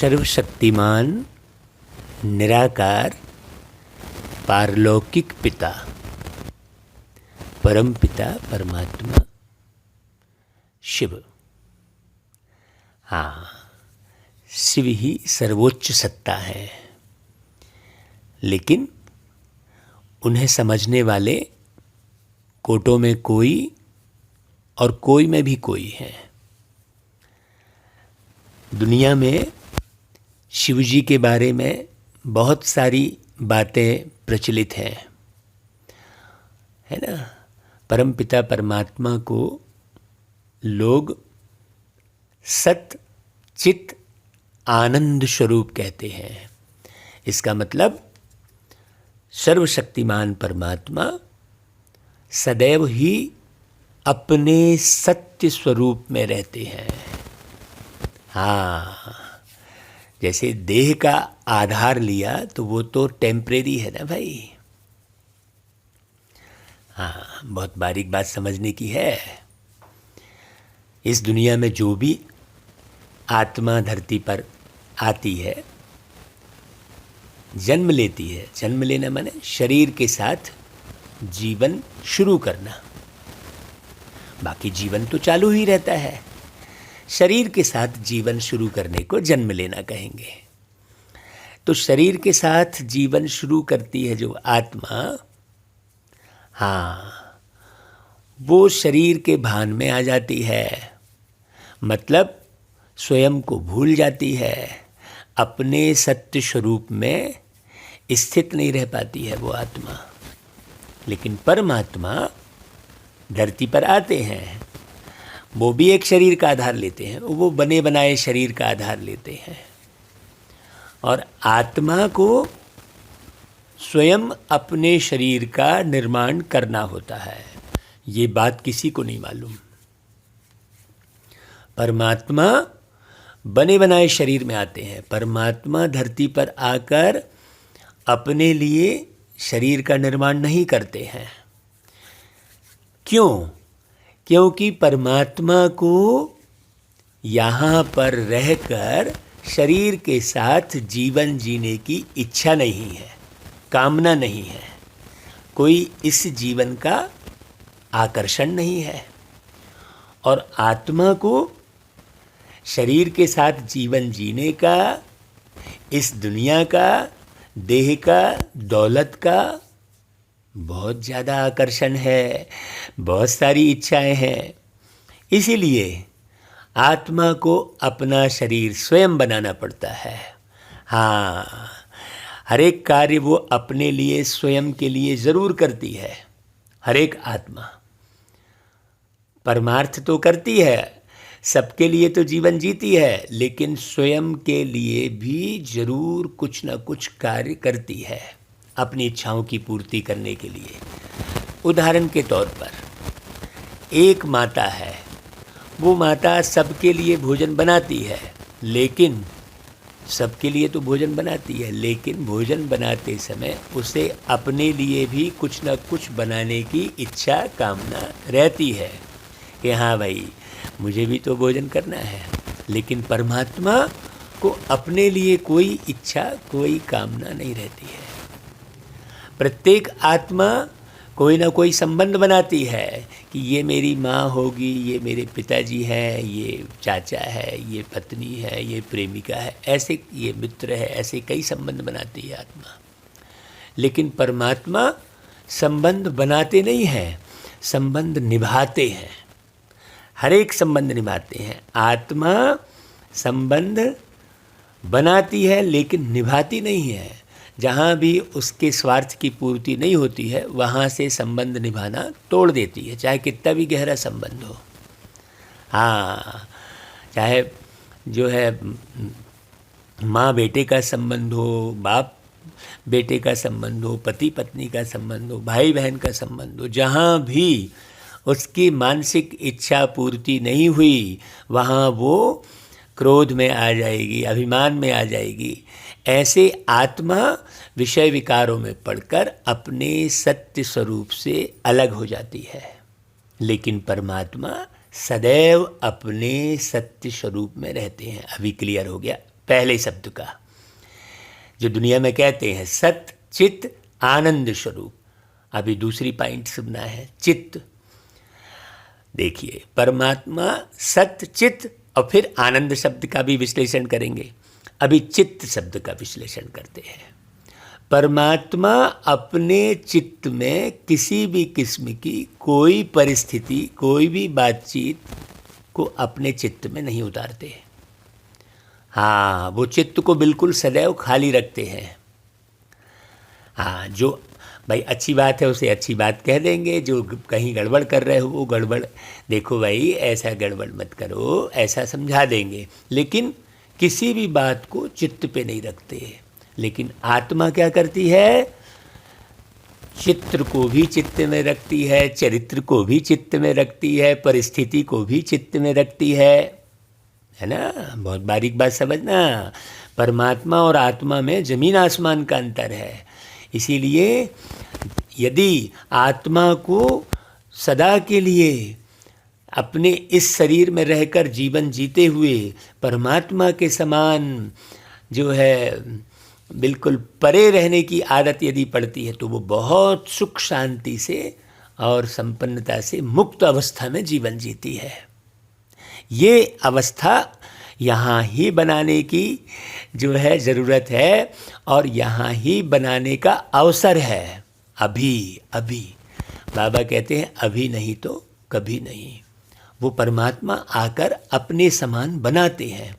सर्वशक्तिमान निराकार पारलौकिक पिता परम पिता परमात्मा शिव। हाँ, शिव ही सर्वोच्च सत्ता है, लेकिन उन्हें समझने वाले कोटों में कोई और कोई में भी कोई है। दुनिया में शिव जी के बारे में बहुत सारी बातें प्रचलित हैं, है ना। परम पिता परमात्मा को लोग सत चित आनंद स्वरूप कहते हैं। इसका मतलब सर्वशक्तिमान परमात्मा सदैव ही अपने सत्य स्वरूप में रहते हैं। हाँ, जैसे देह का आधार लिया तो वो तो टेम्परेरी है ना भाई। हाँ, बहुत बारीक बात समझने की है। इस दुनिया में जो भी आत्मा धरती पर आती है, जन्म लेती है, जन्म लेना माने शरीर के साथ जीवन शुरू करना। बाकी जीवन तो चालू ही रहता है, शरीर के साथ जीवन शुरू करने को जन्म लेना कहेंगे। तो शरीर के साथ जीवन शुरू करती है जो आत्मा, हाँ, वो शरीर के भान में आ जाती है, मतलब स्वयं को भूल जाती है, अपने सत्य स्वरूप में स्थित नहीं रह पाती है वो आत्मा। लेकिन परमात्मा धरती पर आते हैं, वो भी एक शरीर का आधार लेते हैं, वो बने बनाए शरीर का आधार लेते हैं, और आत्मा को स्वयं अपने शरीर का निर्माण करना होता है। ये बात किसी को नहीं मालूम। परमात्मा बने बनाए शरीर में आते हैं। परमात्मा धरती पर आकर अपने लिए शरीर का निर्माण नहीं करते हैं। क्यों? क्योंकि परमात्मा को यहाँ पर रहकर शरीर के साथ जीवन जीने की इच्छा नहीं है, कामना नहीं है, कोई इस जीवन का आकर्षण नहीं है। और आत्मा को शरीर के साथ जीवन जीने का, इस दुनिया का, देह का, दौलत का बहुत ज़्यादा आकर्षण है, बहुत सारी इच्छाएं हैं। इसीलिए आत्मा को अपना शरीर स्वयं बनाना पड़ता है। हाँ, हर एक कार्य वो अपने लिए, स्वयं के लिए ज़रूर करती है। हर एक आत्मा परमार्थ तो करती है, सबके लिए तो जीवन जीती है, लेकिन स्वयं के लिए भी ज़रूर कुछ ना कुछ कार्य करती है अपनी इच्छाओं की पूर्ति करने के लिए। उदाहरण के तौर पर एक माता है, वो माता सबके लिए भोजन बनाती है, लेकिन सबके लिए तो भोजन बनाती है, लेकिन भोजन बनाते समय उसे अपने लिए भी कुछ ना कुछ बनाने की इच्छा कामना रहती है कि हाँ भाई, मुझे भी तो भोजन करना है। लेकिन परमात्मा को अपने लिए कोई इच्छा, कोई कामना नहीं रहती है। प्रत्येक आत्मा कोई ना कोई संबंध बनाती है कि ये मेरी माँ होगी, ये मेरे पिताजी हैं, ये चाचा है, ये पत्नी है, ये प्रेमिका है, ऐसे ये मित्र है, ऐसे कई संबंध बनाती है आत्मा। लेकिन परमात्मा संबंध बनाते नहीं हैं, संबंध निभाते हैं। हर एक संबंध निभाते हैं। आत्मा संबंध बनाती है लेकिन निभाती नहीं है। जहाँ भी उसके स्वार्थ की पूर्ति नहीं होती है, वहाँ से संबंध निभाना तोड़ देती है, चाहे कितना भी गहरा संबंध हो। हाँ, चाहे जो है माँ बेटे का संबंध हो, बाप बेटे का संबंध हो, पति पत्नी का संबंध हो, भाई बहन का संबंध हो, जहाँ भी उसकी मानसिक इच्छा पूर्ति नहीं हुई, वहाँ वो क्रोध में आ जाएगी, अभिमान में आ जाएगी। ऐसे आत्मा विषय विकारों में पड़कर अपने सत्य स्वरूप से अलग हो जाती है। लेकिन परमात्मा सदैव अपने सत्य स्वरूप में रहते हैं। अभी क्लियर हो गया? पहले शब्द का, जो दुनिया में कहते हैं सत चित आनंद स्वरूप। अभी दूसरी पॉइंट सुनना है, चित्त। देखिए, परमात्मा सत चित्त और फिर आनंद शब्द का भी विश्लेषण करेंगे। अभी चित्त शब्द का विश्लेषण करते हैं। परमात्मा अपने चित्त में किसी भी किस्म की कोई परिस्थिति, कोई भी बातचीत को अपने चित्त में नहीं उतारते। हाँ, वो चित्त को बिल्कुल सदैव खाली रखते हैं। हाँ, जो भाई अच्छी बात है उसे अच्छी बात कह देंगे, जो कहीं गड़बड़ कर रहे हो वो गड़बड़, देखो भाई ऐसा गड़बड़ मत करो, ऐसा समझा देंगे, लेकिन किसी भी बात को चित्त पे नहीं रखते। लेकिन आत्मा क्या करती है? चित्र को भी चित्त में रखती है, चरित्र को भी चित्त में रखती है, परिस्थिति को भी चित्त में रखती है ना। बहुत बारीक बात समझना, परमात्मा और आत्मा में जमीन आसमान का अंतर है। इसीलिए यदि आत्मा को सदा के लिए अपने इस शरीर में रहकर जीवन जीते हुए परमात्मा के समान जो है बिल्कुल परे रहने की आदत यदि पड़ती है, तो वो बहुत सुख शांति से और संपन्नता से मुक्त अवस्था में जीवन जीती है। ये अवस्था यहाँ ही बनाने की जो है ज़रूरत है, और यहाँ ही बनाने का अवसर है। अभी बाबा कहते हैं अभी नहीं तो कभी नहीं। वो परमात्मा आकर अपने समान बनाते हैं।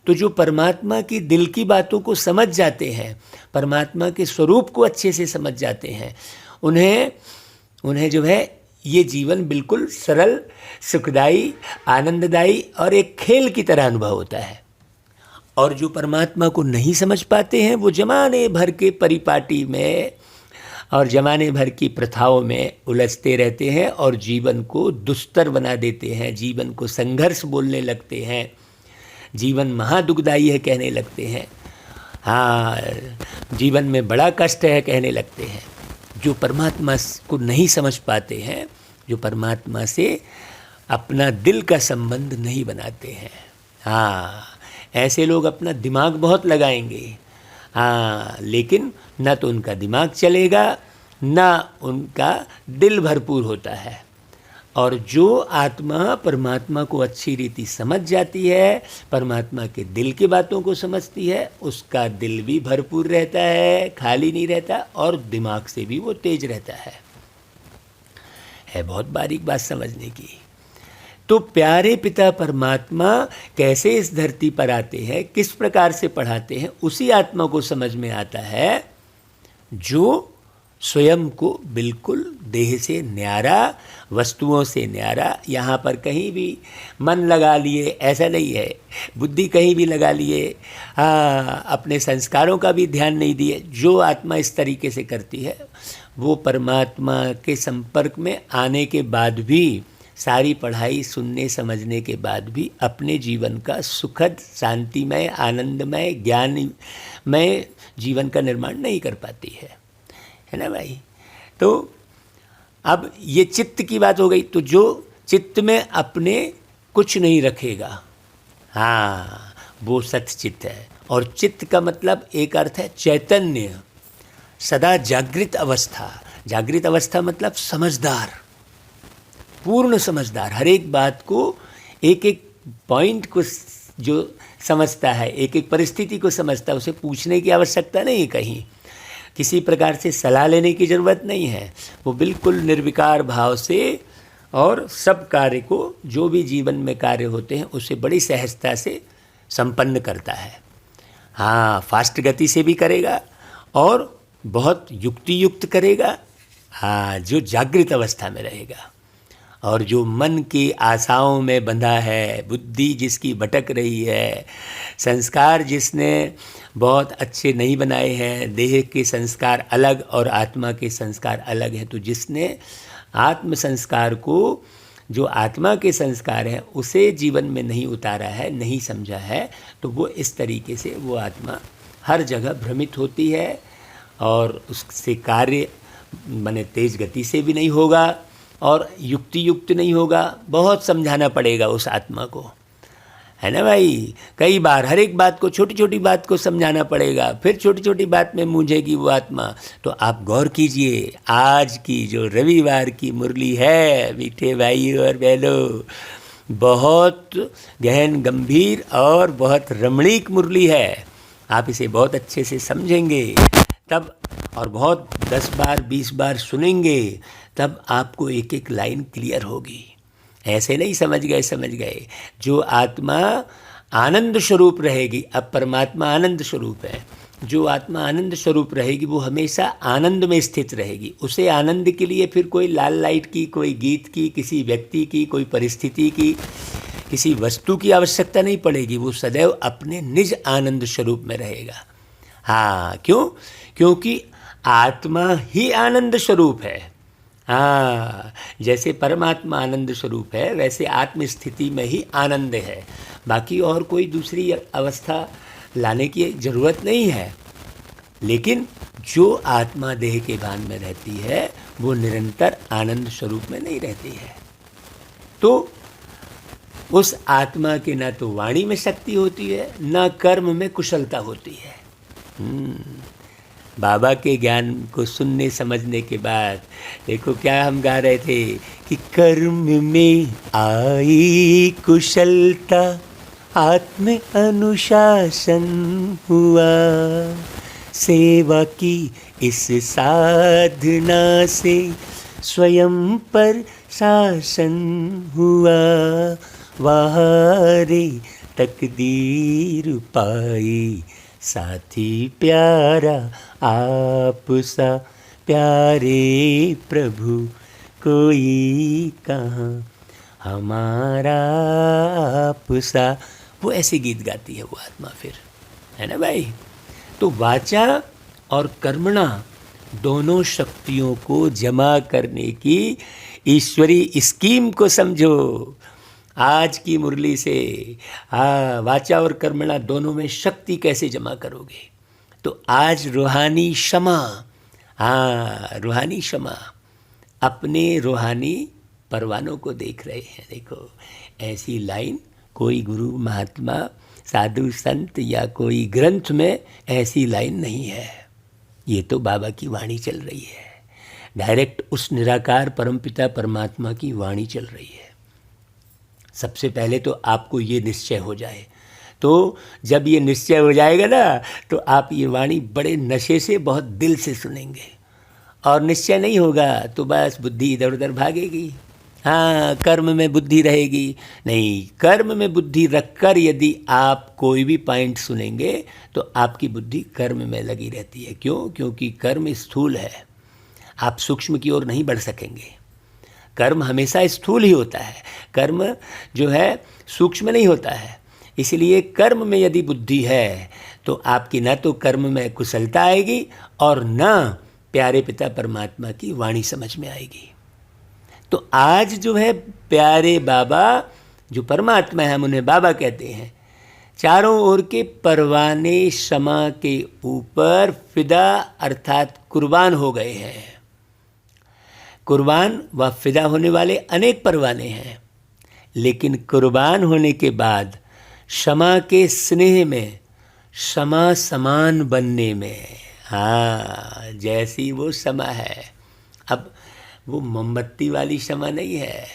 तो जो परमात्मा की दिल की बातों को समझ जाते हैं, परमात्मा के स्वरूप को अच्छे से समझ जाते हैं, उन्हें जो है ये जीवन बिल्कुल सरल, सुखदायी, आनंददायी और एक खेल की तरह अनुभव होता है। और जो परमात्मा को नहीं समझ पाते हैं, वो जमाने भर के परिपाटी में और जमाने भर की प्रथाओं में उलझते रहते हैं और जीवन को दुस्तर बना देते हैं, जीवन को संघर्ष बोलने लगते हैं, जीवन महादुखदायी है कहने लगते हैं, हाँ जीवन में बड़ा कष्ट है कहने लगते हैं। जो परमात्मा को नहीं समझ पाते हैं, जो परमात्मा से अपना दिल का संबंध नहीं बनाते हैं, हाँ ऐसे लोग अपना दिमाग बहुत लगाएंगे, हाँ लेकिन न तो उनका दिमाग चलेगा, ना उनका दिल भरपूर होता है। और जो आत्मा परमात्मा को अच्छी रीति समझ जाती है, परमात्मा के दिल की बातों को समझती है, उसका दिल भी भरपूर रहता है, खाली नहीं रहता, और दिमाग से भी वो तेज रहता है बहुत बारीक बात समझने की। तो प्यारे पिता परमात्मा कैसे इस धरती पर आते हैं, किस प्रकार से पढ़ाते हैं, उसी आत्मा को समझ में आता है जो स्वयं को बिल्कुल देह से न्यारा, वस्तुओं से न्यारा, यहाँ पर कहीं भी मन लगा लिए ऐसा नहीं है, बुद्धि कहीं भी लगा लिए, हाँ अपने संस्कारों का भी ध्यान नहीं दिए। जो आत्मा इस तरीके से करती है, वो परमात्मा के संपर्क में आने के बाद भी, सारी पढ़ाई सुनने समझने के बाद भी अपने जीवन का सुखद, शांतिमय, आनंदमय, ज्ञानमय जीवन का निर्माण नहीं कर पाती है ना भाई। तो अब ये चित्त की बात हो गई। तो जो चित्त में अपने कुछ नहीं रखेगा, हाँ वो सतचित्त है। और चित्त का मतलब एक अर्थ है चैतन्य, सदा जागृत अवस्था। जागृत अवस्था मतलब समझदार, पूर्ण समझदार, हर एक बात को, एक एक पॉइंट को जो समझता है, एक एक परिस्थिति को समझता है, उसे पूछने की आवश्यकता नहीं है, कहीं किसी प्रकार से सलाह लेने की ज़रूरत नहीं है। वो बिल्कुल निर्विकार भाव से और सब कार्य को, जो भी जीवन में कार्य होते हैं, उसे बड़ी सहजता से संपन्न करता है। हाँ फास्ट गति से भी करेगा और बहुत युक्ति युक्त करेगा, हाँ जो जागृत अवस्था में रहेगा। और जो मन की आशाओं में बंधा है, बुद्धि जिसकी भटक रही है, संस्कार जिसने बहुत अच्छे नहीं बनाए हैं, देह के संस्कार अलग और आत्मा के संस्कार अलग हैं, तो जिसने आत्म संस्कार को, जो आत्मा के संस्कार हैं, उसे जीवन में नहीं उतारा है, नहीं समझा है, तो वो इस तरीके से वो आत्मा हर जगह भ्रमित होती है और उससे कार्य माने तेज गति से भी नहीं होगा और युक्ति युक्त नहीं होगा। बहुत समझाना पड़ेगा उस आत्मा को, है ना भाई। कई बार हर एक बात को, छोटी छोटी बात को समझाना पड़ेगा, फिर छोटी छोटी बात में मूंझेगी वो आत्मा। तो आप गौर कीजिए, आज की जो रविवार की मुरली है मीठे भाई और बहनों, बहुत गहन गंभीर और बहुत रमणीक मुरली है। आप इसे बहुत अच्छे से समझेंगे तब, और बहुत 10 बार 20 बार सुनेंगे, तब आपको एक एक लाइन क्लियर होगी। ऐसे नहीं समझ गए। जो आत्मा आनंद स्वरूप रहेगी, अब परमात्मा आनंद स्वरूप है, जो आत्मा आनंद स्वरूप रहेगी वो हमेशा आनंद में स्थित रहेगी। उसे आनंद के लिए फिर कोई लाल लाइट की, कोई गीत की, किसी व्यक्ति की, कोई परिस्थिति की, किसी वस्तु की आवश्यकता नहीं पड़ेगी। वो सदैव अपने निज आनंद स्वरूप में रहेगा। हाँ, क्यों? क्योंकि आत्मा ही आनंद स्वरूप है। हाँ, जैसे परमात्मा आनंद स्वरूप है, वैसे आत्म स्थिति में ही आनंद है। बाकी और कोई दूसरी अवस्था लाने की ज़रूरत नहीं है। लेकिन जो आत्मा देह के भान में रहती है वो निरंतर आनंद स्वरूप में नहीं रहती है। तो उस आत्मा के ना तो वाणी में शक्ति होती है, ना कर्म में कुशलता होती है। बाबा के ज्ञान को सुनने समझने के बाद देखो क्या हम गा रहे थे कि कर्म में आई कुशलता, आत्म अनुशासन हुआ, सेवा की इस साधना से स्वयं पर शासन हुआ, वारे तकदीर पाई, साथी प्यारा आप सा, प्यारे प्रभु कोई कहाँ हमारा आप सा। वो ऐसे गीत गाती है वो आत्मा फिर, है ना भाई। तो वाचा और कर्मणा दोनों शक्तियों को जमा करने की ईश्वरी स्कीम को समझो आज की मुरली से। हाँ, वाचा और कर्मणा दोनों में शक्ति कैसे जमा करोगे? तो आज रूहानी क्षमा, हाँ रूहानी क्षमा, अपने रूहानी परवानों को देख रहे हैं। देखो ऐसी लाइन कोई गुरु महात्मा साधु संत या कोई ग्रंथ में ऐसी लाइन नहीं है। ये तो बाबा की वाणी चल रही है, डायरेक्ट उस निराकार परमपिता परमात्मा की वाणी चल रही है। सबसे पहले तो आपको ये निश्चय हो जाए, तो जब ये निश्चय हो जाएगा ना तो आप ये वाणी बड़े नशे से बहुत दिल से सुनेंगे। और निश्चय नहीं होगा तो बस बुद्धि इधर उधर भागेगी। हाँ, कर्म में बुद्धि रहेगी नहीं। कर्म में बुद्धि रखकर यदि आप कोई भी पॉइंट सुनेंगे तो आपकी बुद्धि कर्म में लगी रहती है। क्यों? क्योंकि कर्म स्थूल है, आप सूक्ष्म की ओर नहीं बढ़ सकेंगे। कर्म हमेशा स्थूल ही होता है, कर्म जो है सूक्ष्म नहीं होता है। इसलिए कर्म में यदि बुद्धि है तो आपकी न तो कर्म में कुशलता आएगी और न प्यारे पिता परमात्मा की वाणी समझ में आएगी। तो आज जो है प्यारे बाबा जो परमात्मा है, हम उन्हें बाबा कहते हैं, चारों ओर के परवाने क्षमा के ऊपर फिदा अर्थात कुर्बान हो गए हैं। कुर्बान व फिदा होने वाले अनेक परवाने हैं, लेकिन कुर्बान होने के बाद क्षमा के स्नेह में, क्षमा समान बनने में, हाँ जैसी वो क्षमा है, अब वो मोमबत्ती वाली क्षमा नहीं है।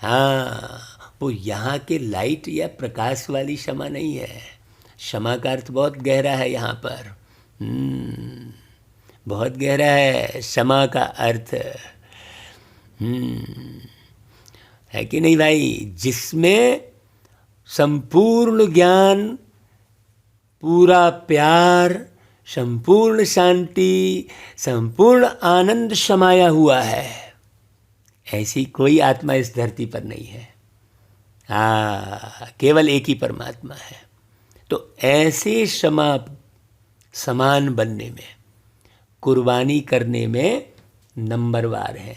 हाँ, वो यहाँ के लाइट या प्रकाश वाली क्षमा नहीं है। क्षमा का अर्थ बहुत गहरा है यहाँ पर, बहुत गहरा है क्षमा का अर्थ। है कि नहीं भाई? जिसमें संपूर्ण ज्ञान, पूरा प्यार, संपूर्ण शांति, संपूर्ण आनंद समाया हुआ है, ऐसी कोई आत्मा इस धरती पर नहीं है। हाँ, केवल एक ही परमात्मा है। तो ऐसे क्षमा समान बनने में, कुर्बानी करने में नंबरवार है।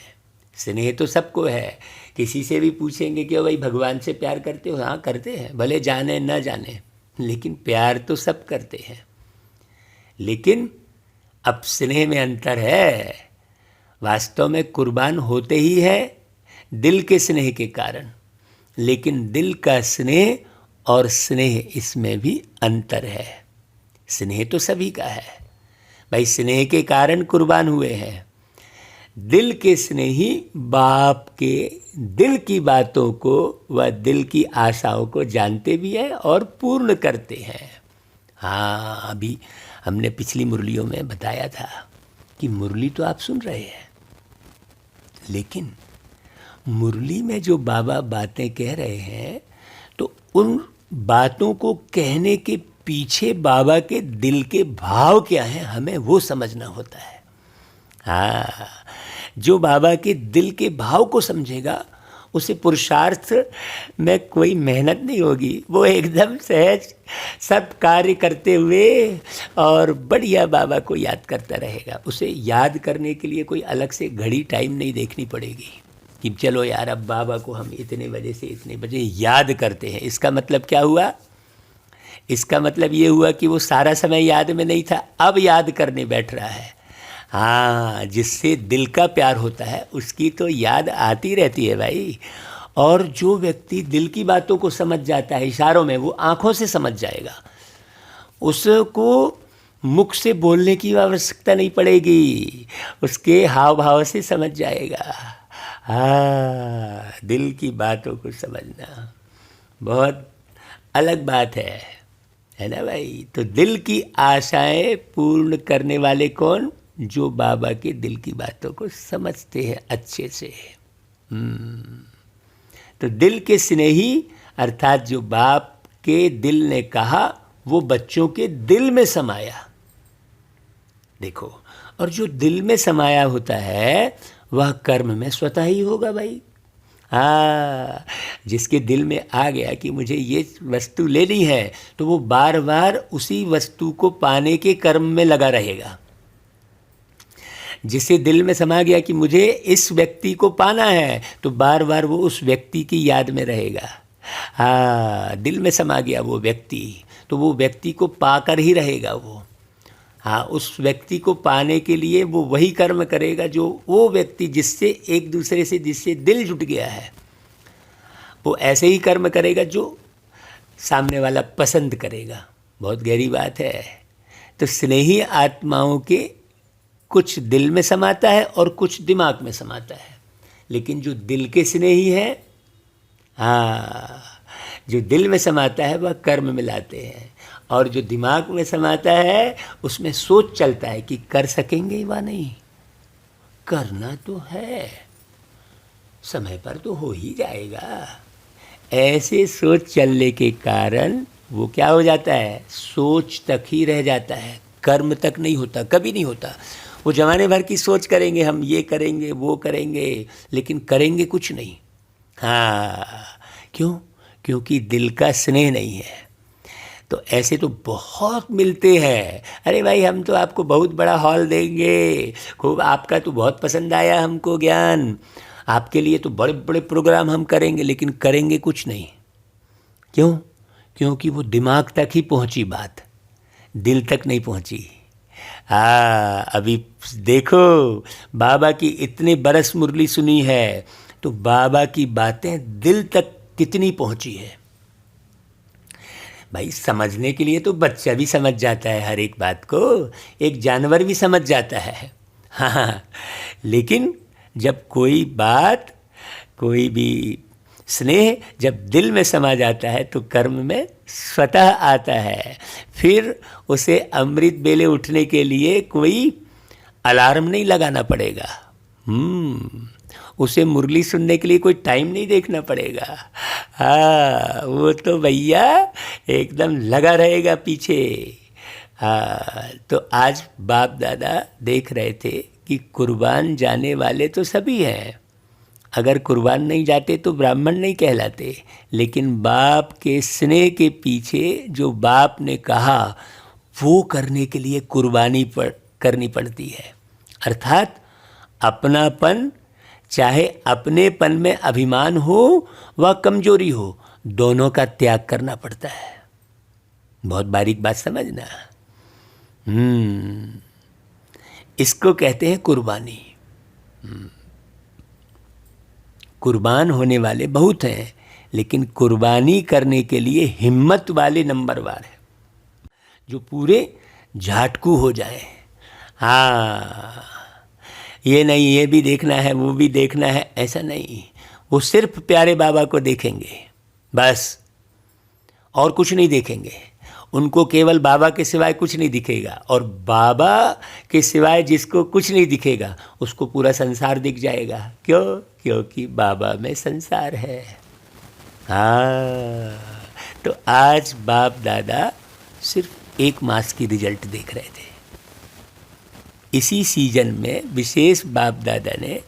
स्नेह तो सबको है। किसी से भी पूछेंगे कि भाई भगवान से प्यार करते हो? हाँ करते हैं, भले जाने ना जाने, लेकिन प्यार तो सब करते हैं। लेकिन अब स्नेह में अंतर है। वास्तव में कुर्बान होते ही है दिल के स्नेह के कारण, लेकिन दिल का स्नेह और स्नेह, इसमें भी अंतर है। स्नेह तो सभी का है भाई, स्नेह के कारण कुर्बान हुए हैं। दिल के स्नेही बाप के दिल की बातों को व दिल की आशाओं को जानते भी हैं और पूर्ण करते हैं। हाँ, अभी हमने पिछली मुरलियों में बताया था कि मुरली तो आप सुन रहे हैं, लेकिन मुरली में जो बाबा बातें कह रहे हैं तो उन बातों को कहने के पीछे बाबा के दिल के भाव क्या हैं, हमें वो समझना होता है। हाँ, जो बाबा के दिल के भाव को समझेगा उसे पुरुषार्थ में कोई मेहनत नहीं होगी, वो एकदम सहज सब कार्य करते हुए और बढ़िया बाबा को याद करता रहेगा। उसे याद करने के लिए कोई अलग से घड़ी टाइम नहीं देखनी पड़ेगी कि चलो यार अब बाबा को हम इतने बजे से इतने बजे याद करते हैं। इसका मतलब क्या हुआ? इसका मतलब ये हुआ कि वो सारा समय याद में नहीं था, अब याद करने बैठ रहा है। हाँ, जिससे दिल का प्यार होता है उसकी तो याद आती रहती है भाई। और जो व्यक्ति दिल की बातों को समझ जाता है इशारों में, वो आँखों से समझ जाएगा, उसको मुख से बोलने की आवश्यकता नहीं पड़ेगी, उसके हाव भाव से समझ जाएगा। हाँ, दिल की बातों को समझना बहुत अलग बात है ना भाई। तो दिल की आशाएं पूर्ण करने वाले कौन? जो बाबा के दिल की बातों को समझते हैं अच्छे से। तो दिल के स्नेही अर्थात जो बाप के दिल ने कहा वो बच्चों के दिल में समाया। देखो, और जो दिल में समाया होता है वह कर्म में स्वतः ही होगा भाई। हाँ, जिसके दिल में आ गया कि मुझे ये वस्तु लेनी है तो वो बार बार उसी वस्तु को पाने के कर्म में लगा रहेगा। जिसे दिल में समा गया कि मुझे इस व्यक्ति को पाना है तो बार बार वो उस व्यक्ति की याद में रहेगा। हाँ, दिल में समा गया वो व्यक्ति तो वो व्यक्ति को पाकर ही रहेगा वो। हाँ, उस व्यक्ति को पाने के लिए वो वही कर्म करेगा जो वो व्यक्ति जिससे एक दूसरे से जिससे दिल जुट गया है, वो ऐसे ही कर्म करेगा जो सामने वाला पसंद करेगा। बहुत गहरी बात है। तो स्नेही आत्माओं के कुछ दिल में समाता है और कुछ दिमाग में समाता है, लेकिन जो दिल के स्नेही है, हाँ, जो दिल में समाता है वह कर्म में लाते हैं, और जो दिमाग में समाता है उसमें सोच चलता है कि कर सकेंगे वा नहीं। करना तो है, समय पर तो हो ही जाएगा। ऐसे सोच चलने के कारण वो क्या हो जाता है, सोच तक ही रह जाता है, कर्म तक नहीं होता, कभी नहीं होता। वो जमाने भर की सोच करेंगे, हम ये करेंगे वो करेंगे, लेकिन करेंगे कुछ नहीं। हाँ, क्यों? क्योंकि दिल का स्नेह नहीं है। तो ऐसे तो बहुत मिलते हैं, अरे भाई हम तो आपको बहुत बड़ा हॉल देंगे, खूब आपका तो बहुत पसंद आया हमको ज्ञान, आपके लिए तो बड़े बड़े प्रोग्राम हम करेंगे, लेकिन करेंगे कुछ नहीं। क्यों? क्योंकि वो दिमाग तक ही पहुंची बात, दिल तक नहीं पहुंची। हाँ, अभी देखो बाबा की इतने बरस मुरली सुनी है तो बाबा की बातें दिल तक कितनी पहुंची है भाई। समझने के लिए तो बच्चा भी समझ जाता है हर एक बात को, एक जानवर भी समझ जाता है। हाँ, लेकिन जब कोई बात, कोई भी स्नेह जब दिल में समा जाता है तो कर्म में स्वतः आता है। फिर उसे अमृत बेले उठने के लिए कोई अलार्म नहीं लगाना पड़ेगा। उसे मुरली सुनने के लिए कोई टाइम नहीं देखना पड़ेगा। हाँ, वो तो भैया एकदम लगा रहेगा पीछे। हाँ, तो आज बाप दादा देख रहे थे कि कुर्बान जाने वाले तो सभी हैं, अगर कुर्बान नहीं जाते तो ब्राह्मण नहीं कहलाते, लेकिन बाप के स्नेह के पीछे जो बाप ने कहा वो करने के लिए कुर्बानी करनी पड़ती है। अर्थात अपनापन, चाहे अपनेपन में अभिमान हो व कमजोरी हो, दोनों का त्याग करना पड़ता है। बहुत बारीक बात समझना। इसको कहते हैं कुर्बानी। कुर्बान होने वाले बहुत हैं, लेकिन कुर्बानी करने के लिए हिम्मत वाले नंबरवार है, जो पूरे झाटकू हो जाए। हाँ, ये नहीं ये भी देखना है वो भी देखना है, ऐसा नहीं। वो सिर्फ प्यारे बाबा को देखेंगे बस, और कुछ नहीं देखेंगे। उनको केवल बाबा के सिवाय कुछ नहीं दिखेगा, और बाबा के सिवाय जिसको कुछ नहीं दिखेगा उसको पूरा संसार दिख जाएगा। क्यों? क्योंकि बाबा में संसार है। हाँ, तो आज बाप दादा सिर्फ 1 मास की रिजल्ट देख रहे थे। इसी सीजन में विशेष बाप दादा ने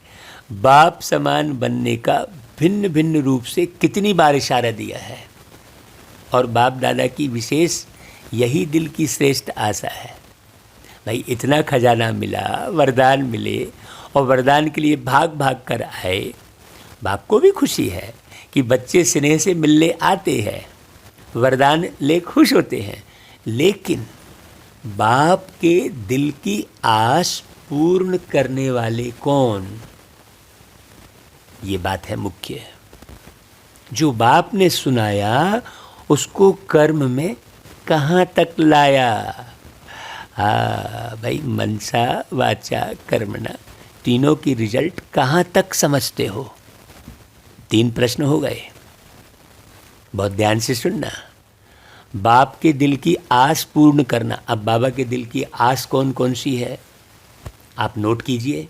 बाप समान बनने का भिन्न भिन्न रूप से कितनी बार इशारा दिया है, और बाप दादा की विशेष यही दिल की श्रेष्ठ आशा है। भाई इतना खजाना मिला, वरदान मिले, और वरदान के लिए भाग भाग कर आए। बाप को भी खुशी है कि बच्चे स्नेह से मिलने आते हैं, वरदान ले खुश होते हैं, लेकिन बाप के दिल की आस पूर्ण करने वाले कौन? ये बात है मुख्य। जो बाप ने सुनाया उसको कर्म में कहाँ तक लाया? हाँ भाई, मनसा वाचा कर्मणा, तीनों की रिजल्ट कहाँ तक समझते हो? 3 प्रश्न हो गए। बहुत ध्यान से सुनना। बाप के दिल की आस पूर्ण करना। अब बाबा के दिल की आस कौन कौन सी है आप नोट कीजिए।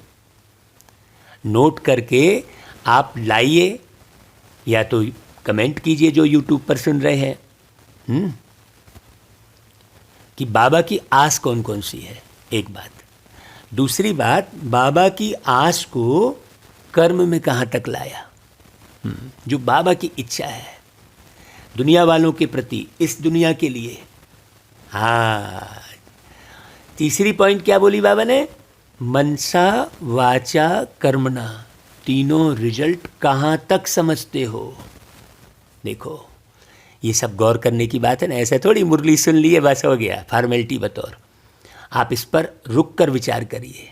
नोट करके आप लाइए, या तो कमेंट कीजिए जो यूट्यूब पर सुन रहे हैं, कि बाबा की आस कौन कौन सी है। एक बात। दूसरी बात, बाबा की आस को कर्म में कहाँ तक लाया, जो बाबा की इच्छा है दुनिया वालों के प्रति, इस दुनिया के लिए। हाँ, तीसरी पॉइंट क्या बोली बाबा ने? मनसा वाचा कर्मणा, तीनों रिजल्ट कहाँ तक समझते हो। देखो, ये सब गौर करने की बात है ना। ऐसे थोड़ी मुरली सुन लिए बस हो गया, फॉर्मेलिटी बतौर। आप इस पर रुक कर विचार करिए।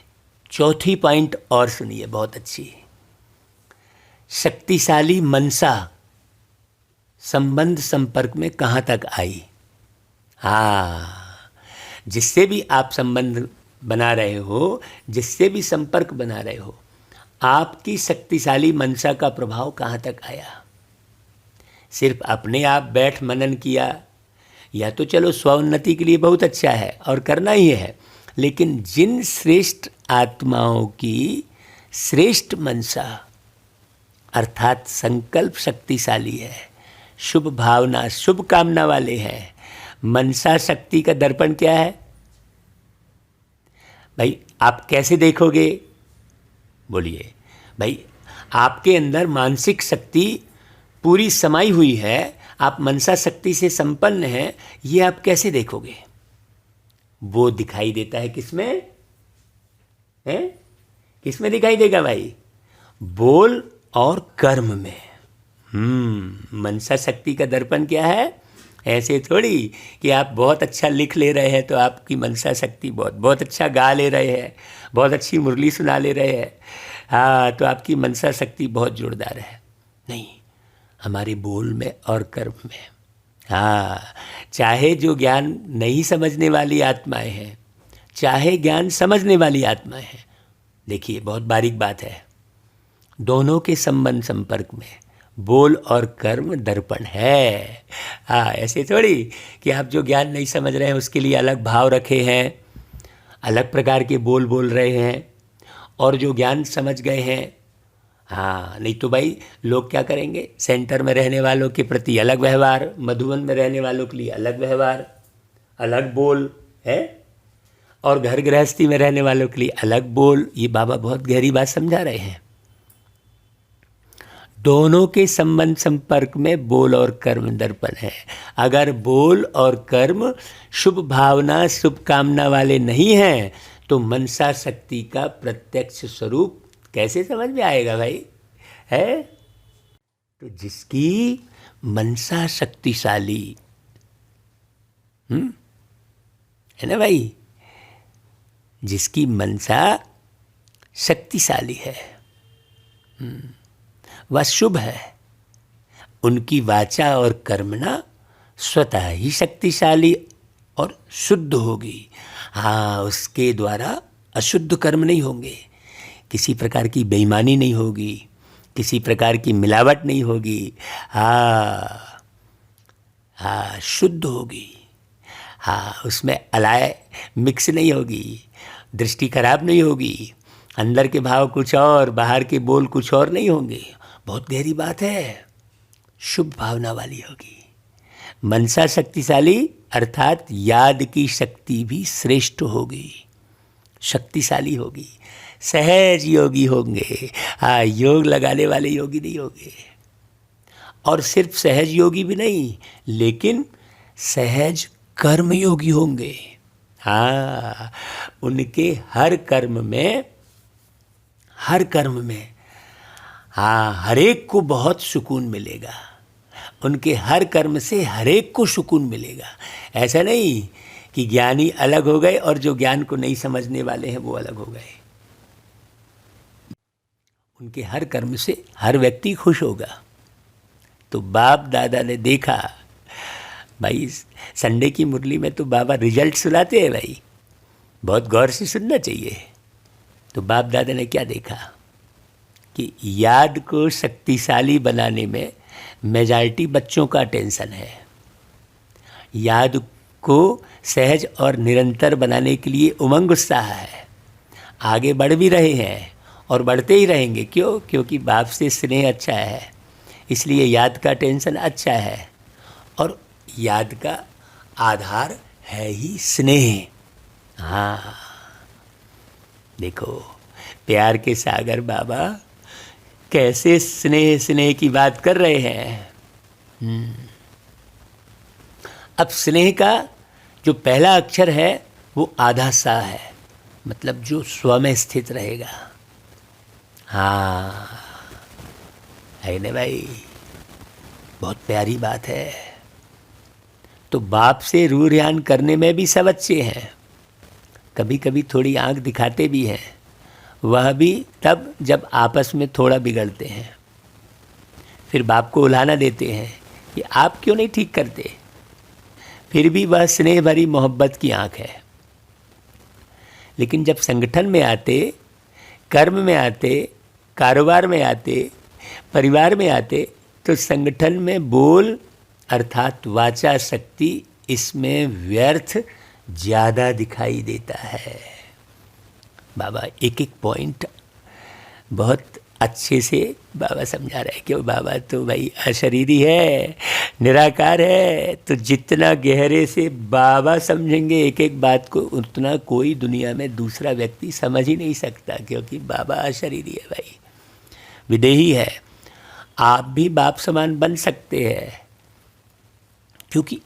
चौथी पॉइंट और सुनिए, बहुत अच्छी। शक्तिशाली मनसा संबंध संपर्क में कहाँ तक आई। हाँ, जिससे भी आप संबंध बना रहे हो, जिससे भी संपर्क बना रहे हो, आपकी शक्तिशाली मनसा का प्रभाव कहाँ तक आया। सिर्फ अपने आप बैठ मनन किया, या तो चलो स्वोन्नति के लिए बहुत अच्छा है और करना ही है, लेकिन जिन श्रेष्ठ आत्माओं की श्रेष्ठ मनसा अर्थात संकल्प शक्तिशाली है, शुभ भावना शुभ कामना वाले हैं, मनसा शक्ति का दर्पण क्या है भाई? आप कैसे देखोगे? बोलिए भाई। आपके अंदर मानसिक शक्ति पूरी समाई हुई है, आप मनसा शक्ति से संपन्न हैं, ये आप कैसे देखोगे? वो दिखाई देता है किसमें है? किसमें दिखाई देगा भाई? बोल और कर्म में। मनसा शक्ति का दर्पण क्या है? ऐसे थोड़ी कि आप बहुत अच्छा लिख ले रहे हैं तो आपकी मनसा शक्ति बहुत अच्छा गा ले रहे हैं, बहुत अच्छी मुरली सुना ले रहे हैं, हाँ, तो आपकी मनसा शक्ति बहुत जोरदार है। नहीं, हमारे बोल में और कर्म में। हाँ, चाहे जो ज्ञान नहीं समझने वाली आत्माएं हैं, चाहे ज्ञान समझने वाली आत्माएं हैं, देखिए बहुत बारीक बात है, दोनों के संबंध संपर्क में बोल और कर्म दर्पण है। हाँ, ऐसे थोड़ी कि आप जो ज्ञान नहीं समझ रहे हैं उसके लिए अलग भाव रखे हैं, अलग प्रकार के बोल बोल रहे हैं, और जो ज्ञान समझ गए हैं, हाँ, नहीं तो भाई लोग क्या करेंगे? सेंटर में रहने वालों के प्रति अलग व्यवहार, मधुबन में रहने वालों के लिए अलग व्यवहार, अलग बोल है, और घर गृहस्थी में रहने वालों के लिए अलग बोल। ये बाबा बहुत गहरी बात समझा रहे हैं। दोनों के संबंध संपर्क में बोल और कर्म दर्पण है। अगर बोल और कर्म शुभ भावना शुभ कामना वाले नहीं हैं तो मनसा शक्ति का प्रत्यक्ष स्वरूप कैसे समझ में आएगा भाई? है तो जिसकी मनसा शक्तिशाली है ना भाई, जिसकी मनसा शक्तिशाली है, वह शुभ है, उनकी वाचा और कर्मणा स्वतः ही शक्तिशाली और शुद्ध होगी। हाँ, उसके द्वारा अशुद्ध कर्म नहीं होंगे, किसी प्रकार की बेईमानी नहीं होगी, किसी प्रकार की मिलावट नहीं होगी। हाँ हाँ, शुद्ध होगी। हाँ, उसमें अलाय मिक्स नहीं होगी, दृष्टि खराब नहीं होगी, अंदर के भाव कुछ और बाहर के बोल कुछ और नहीं होंगे। बहुत गहरी बात है। शुभ भावना वाली होगी। मनसा शक्तिशाली अर्थात याद की शक्ति भी श्रेष्ठ होगी, शक्तिशाली होगी। सहज योगी होंगे। हाँ, योग लगाने वाले योगी नहीं होंगे। और सिर्फ सहज योगी भी नहीं, लेकिन सहज कर्म योगी होंगे। हाँ, उनके हर कर्म में हाँ, हर एक को बहुत सुकून मिलेगा। उनके हर कर्म से हर एक को सुकून मिलेगा। ऐसा नहीं कि ज्ञानी अलग हो गए और जो ज्ञान को नहीं समझने वाले हैं वो अलग हो गए। उनके हर कर्म से हर व्यक्ति खुश होगा। तो बाप दादा ने देखा, भाई संडे की मुरली में तो बाबा रिजल्ट सुनाते हैं भाई, बहुत गौर से सुनना चाहिए। तो बाप दादा ने क्या देखा कि याद को शक्तिशाली बनाने में मेजॉरिटी बच्चों का टेंशन है। याद को सहज और निरंतर बनाने के लिए उमंग उत्साह है, आगे बढ़ भी रहे हैं और बढ़ते ही रहेंगे। क्यों? क्योंकि बाप से स्नेह अच्छा है, इसलिए याद का टेंशन अच्छा है। और याद का आधार है ही स्नेह। हाँ, देखो प्यार के सागर बाबा कैसे स्नेह की बात कर रहे हैं। अब स्नेह का जो पहला अक्षर है वो आधा सा है, मतलब जो स्व में स्थित रहेगा। हाँ, है ना भाई, बहुत प्यारी बात है। तो बाप से रूह ध्यान करने में भी सब अच्छे हैं, कभी कभी थोड़ी आंख दिखाते भी हैं, वह भी तब जब आपस में थोड़ा बिगड़ते हैं। फिर बाप को उलाहना देते हैं कि आप क्यों नहीं ठीक करते। फिर भी वह स्नेह भरी मोहब्बत की आंख है। लेकिन जब संगठन में आते, कर्म में आते, कारोबार में आते, परिवार में आते, तो संगठन में बोल अर्थात वाचा शक्ति, इसमें व्यर्थ ज़्यादा दिखाई देता है। बाबा एक एक पॉइंट बहुत अच्छे से बाबा समझा रहे हैं। क्यों? बाबा तो भाई अशरीरी है, निराकार है। तो जितना गहरे से बाबा समझेंगे एक एक बात को, उतना कोई दुनिया में दूसरा व्यक्ति समझ ही नहीं सकता, क्योंकि बाबा अशरीरी है भाई, विदेही है। आप भी बाप समान बन सकते हैं, क्योंकि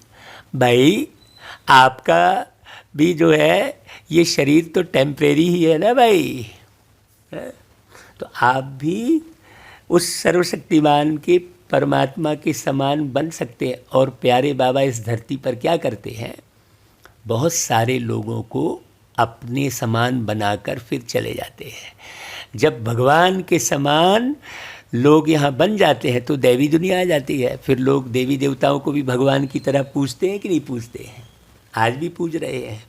भाई आपका भी जो है ये शरीर तो टेम्परेरी ही है ना भाई। तो आप भी उस सर्वशक्तिमान के परमात्मा के समान बन सकते हैं। और प्यारे बाबा इस धरती पर क्या करते हैं, बहुत सारे लोगों को अपने समान बनाकर फिर चले जाते हैं। जब भगवान के समान लोग यहाँ बन जाते हैं तो दैवी दुनिया आ जाती है। फिर लोग देवी देवताओं को भी भगवान की तरह पूजते हैं कि नहीं पूजते हैं? आज भी पूज रहे हैं।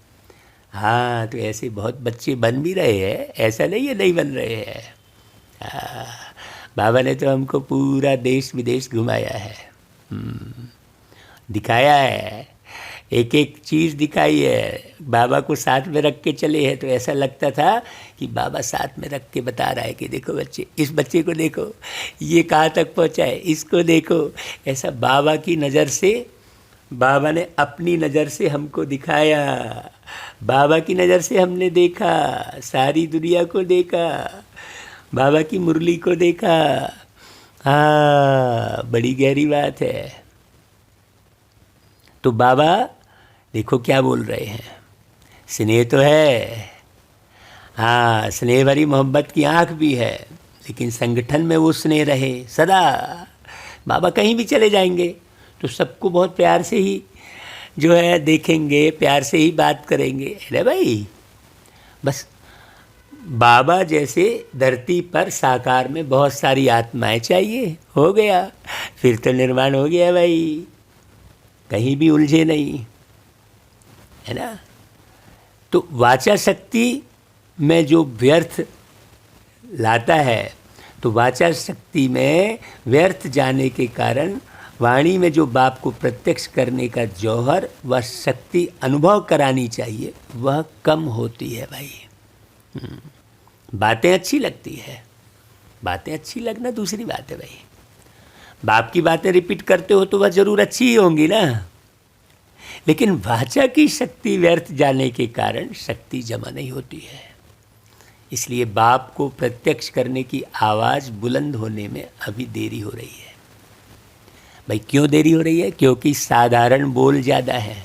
हाँ, तो ऐसे बहुत बच्चे बन भी रहे हैं, ऐसा नहीं है नहीं बन रहे हैं। बाबा ने तो हमको पूरा देश विदेश घुमाया है, दिखाया है, एक एक चीज़ दिखाई है। बाबा को साथ में रख के चले हैं तो ऐसा लगता था कि बाबा साथ में रख के बता रहा है कि देखो बच्चे, इस बच्चे को देखो, ये कहाँ तक पहुँचा है, इसको देखो। ऐसा बाबा की नज़र से, बाबा ने अपनी नज़र से हमको दिखाया, बाबा की नज़र से हमने देखा, सारी दुनिया को देखा, बाबा की मुरली को देखा। हाँ, बड़ी गहरी बात है। तो बाबा देखो क्या बोल रहे हैं, स्नेह तो है, हाँ, स्नेह भरी मोहब्बत की आँख भी है, लेकिन संगठन में वो स्नेह रहे सदा। बाबा कहीं भी चले जाएंगे तो सबको बहुत प्यार से ही जो है देखेंगे, प्यार से ही बात करेंगे। अरे भाई, बस बाबा जैसे धरती पर साकार में बहुत सारी आत्माएं चाहिए, हो गया। फिर तो निर्माण हो गया भाई, कहीं भी उलझे नहीं, है ना। तो वाचा शक्ति में जो व्यर्थ लाता है, तो वाचा शक्ति में व्यर्थ जाने के कारण वाणी में जो बाप को प्रत्यक्ष करने का जौहर व शक्ति अनुभव करानी चाहिए वह कम होती है भाई। बातें अच्छी लगती है, बातें अच्छी लगना दूसरी बात है भाई। बाप की बातें रिपीट करते हो तो वह जरूर अच्छी ही होंगी ना, लेकिन वाचा की शक्ति व्यर्थ जाने के कारण शक्ति जमा नहीं होती है। इसलिए बाप को प्रत्यक्ष करने की आवाज़ बुलंद होने में अभी देरी हो रही है भाई। क्यों देरी हो रही है? क्योंकि साधारण बोल ज़्यादा है।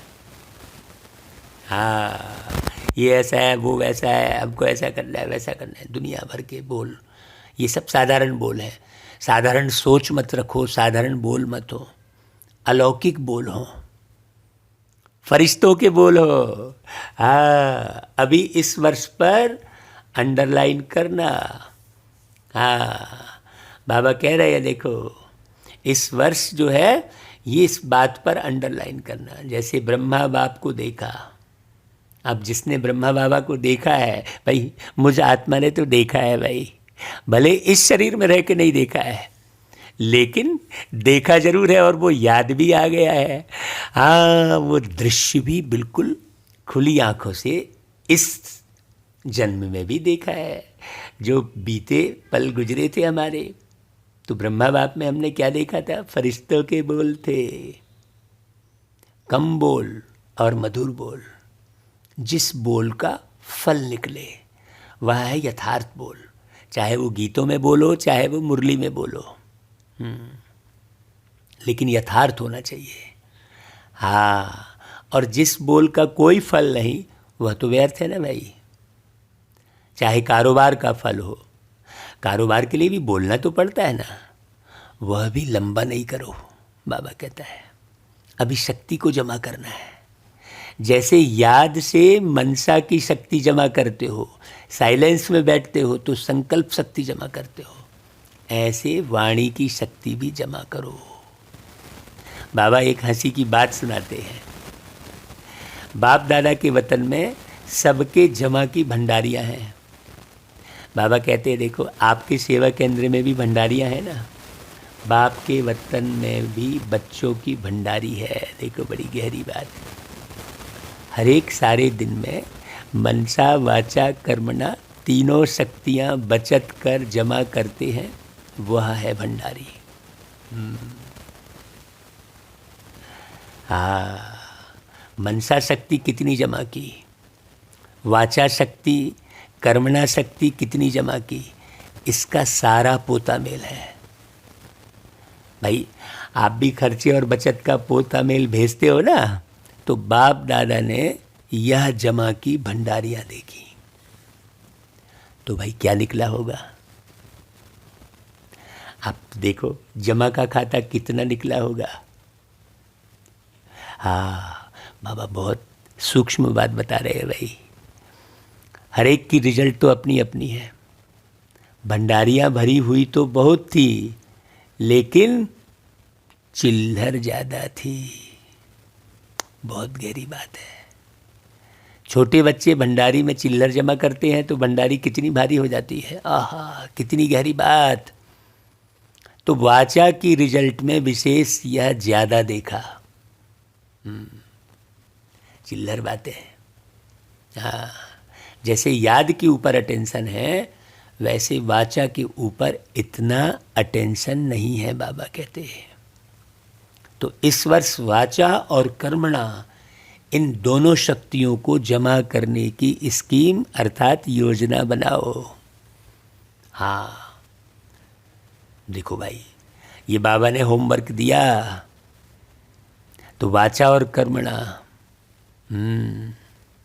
हाँ, ये ऐसा है, वो वैसा है, हमको ऐसा करना है, वैसा करना है, दुनिया भर के बोल, ये सब साधारण बोल है। साधारण सोच मत रखो, साधारण बोल मत हो, अलौकिक बोल हो, फरिश्तों के बोल हो। हाँ, अभी इस वर्ष पर अंडरलाइन करना। हाँ, बाबा कह रहे हैं देखो, इस वर्ष जो है ये इस बात पर अंडरलाइन करना। जैसे ब्रह्मा बाप को देखा, अब जिसने ब्रह्मा बाबा को देखा है भाई, मुझ आत्मा ने तो देखा है भाई, भले इस शरीर में रह के नहीं देखा है, लेकिन देखा जरूर है और वो याद भी आ गया है। हाँ, वो दृश्य भी बिल्कुल खुली आंखों से इस जन्म में भी देखा है। जो बीते पल गुजरे थे हमारे, तो ब्रह्मा बाप में हमने क्या देखा था? फरिश्तों के बोल थे, कम बोल और मधुर बोल। जिस बोल का फल निकले वह है यथार्थ बोल, चाहे वो गीतों में बोलो, चाहे वो मुरली में बोलो, लेकिन यथार्थ होना चाहिए। हाँ, और जिस बोल का कोई फल नहीं वह तो व्यर्थ है ना भाई। चाहे कारोबार का फल हो, कारोबार के लिए भी बोलना तो पड़ता है ना, वह भी लंबा नहीं करो। बाबा कहता है अभी शक्ति को जमा करना है। जैसे याद से मनसा की शक्ति जमा करते हो, साइलेंस में बैठते हो तो संकल्प शक्ति जमा करते हो, ऐसे वाणी की शक्ति भी जमा करो। बाबा एक हंसी की बात सुनाते हैं। बाप दादा के वतन में सबके जमा की भंडारियां हैं। बाबा कहते हैं देखो, आपके सेवा केंद्र में भी भंडारियां हैं ना, बाप के वतन में भी बच्चों की भंडारी है। देखो बड़ी गहरी बात। हर एक सारे दिन में मनसा वाचा कर्मणा तीनों शक्तियां बचत कर जमा करते हैं, वह है भंडारी। हाँ, मनसा शक्ति कितनी जमा की, वाचा शक्ति कर्मणा शक्ति कितनी जमा की, इसका सारा पोता मेल है भाई। आप भी खर्चे और बचत का पोता मेल भेजते हो ना, तो बाप दादा ने यह जमा की भंडारियां देखी, तो भाई क्या निकला होगा? आप देखो जमा का खाता कितना निकला होगा। हाँ, बाबा बहुत सूक्ष्म बात बता रहे हैं भाई। हर एक की रिजल्ट तो अपनी अपनी है। भंडारियां भरी हुई तो बहुत थी, लेकिन चिल्लर ज़्यादा थी। बहुत गहरी बात है। छोटे बच्चे भंडारी में चिल्लर जमा करते हैं तो भंडारी कितनी भारी हो जाती है। आहा, कितनी गहरी बात। तो वाचा की रिजल्ट में विशेष यह ज़्यादा देखा। चिल्लर बातें हैं। हाँ, जैसे याद के ऊपर अटेंशन है, वैसे वाचा के ऊपर इतना अटेंशन नहीं है, बाबा कहते हैं। तो इस वर्ष वाचा और कर्मणा, इन दोनों शक्तियों को जमा करने की स्कीम अर्थात योजना बनाओ। हाँ, देखो भाई, ये बाबा ने होमवर्क दिया, तो वाचा और कर्मणा,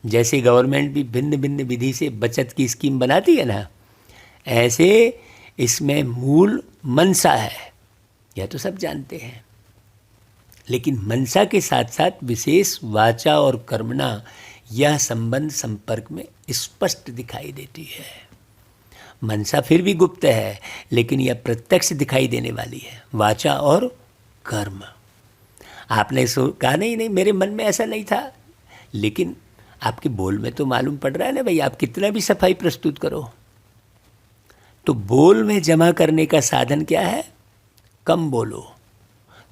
जैसे गवर्नमेंट भी भिन्न भिन्न विधि से बचत की स्कीम बनाती है ना, ऐसे इसमें मूल मनसा है, यह तो सब जानते हैं। लेकिन मनसा के साथ साथ विशेष वाचा और कर्मणा, यह संबंध संपर्क में स्पष्ट दिखाई देती है। मनसा फिर भी गुप्त है, लेकिन यह प्रत्यक्ष दिखाई देने वाली है, वाचा और कर्म। आपने कहा नहीं नहीं मेरे मन में ऐसा नहीं था, लेकिन आपके बोल में तो मालूम पड़ रहा है ना भाई, आप कितना भी सफाई प्रस्तुत करो। तो बोल में जमा करने का साधन क्या है? कम बोलो।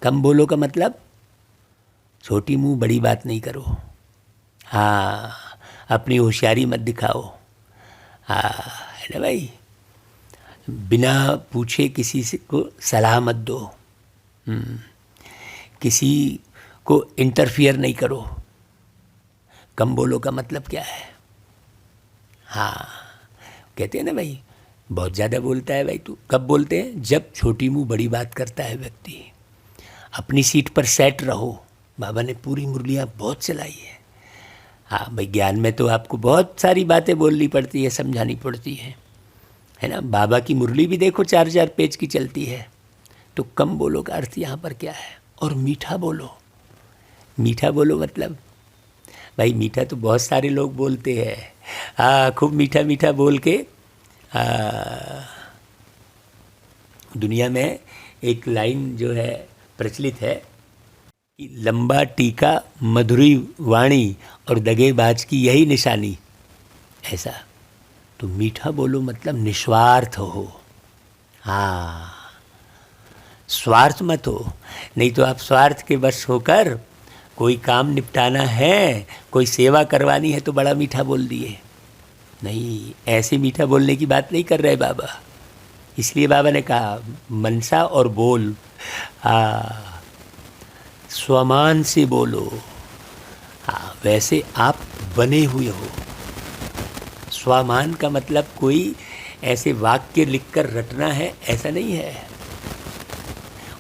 कम बोलो का मतलब छोटी मुंह बड़ी बात नहीं करो। हाँ, अपनी होशियारी मत दिखाओ। हाँ, है ना भाई। बिना पूछे किसी से को सलाह मत दो। किसी को इंटरफियर नहीं करो। कम बोलो का मतलब क्या है? हाँ, कहते हैं ना भाई बहुत ज़्यादा बोलता है भाई तू। कब बोलते हैं? जब छोटी मुंह बड़ी बात करता है व्यक्ति। अपनी सीट पर सेट रहो। बाबा ने पूरी मुरलियाँ बहुत चलाई है। हाँ भाई, ज्ञान में तो आपको बहुत सारी बातें बोलनी पड़ती है, समझानी पड़ती है ना। बाबा की मुरली भी देखो 4-4 पेज की चलती है। तो कम बोलो का अर्थ यहाँ पर क्या है? और मीठा बोलो। मीठा बोलो मतलब भाई मीठा तो बहुत सारे लोग बोलते हैं। हाँ, खूब मीठा मीठा बोल के। दुनिया में एक लाइन जो है प्रचलित है कि लंबा टीका मधुरी वाणी और दगेबाज की यही निशानी। ऐसा तो मीठा बोलो मतलब निस्वार्थ हो। हाँ, स्वार्थ मत हो। नहीं तो आप स्वार्थ के वश होकर कोई काम निपटाना है, कोई सेवा करवानी है तो बड़ा मीठा बोल दिए। नहीं, ऐसे मीठा बोलने की बात नहीं कर रहे बाबा। इसलिए बाबा ने कहा मनसा और बोल स्वमान से बोलो। हाँ, वैसे आप बने हुए हो। स्वमान का मतलब कोई ऐसे वाक्य लिखकर रटना है, ऐसा नहीं है।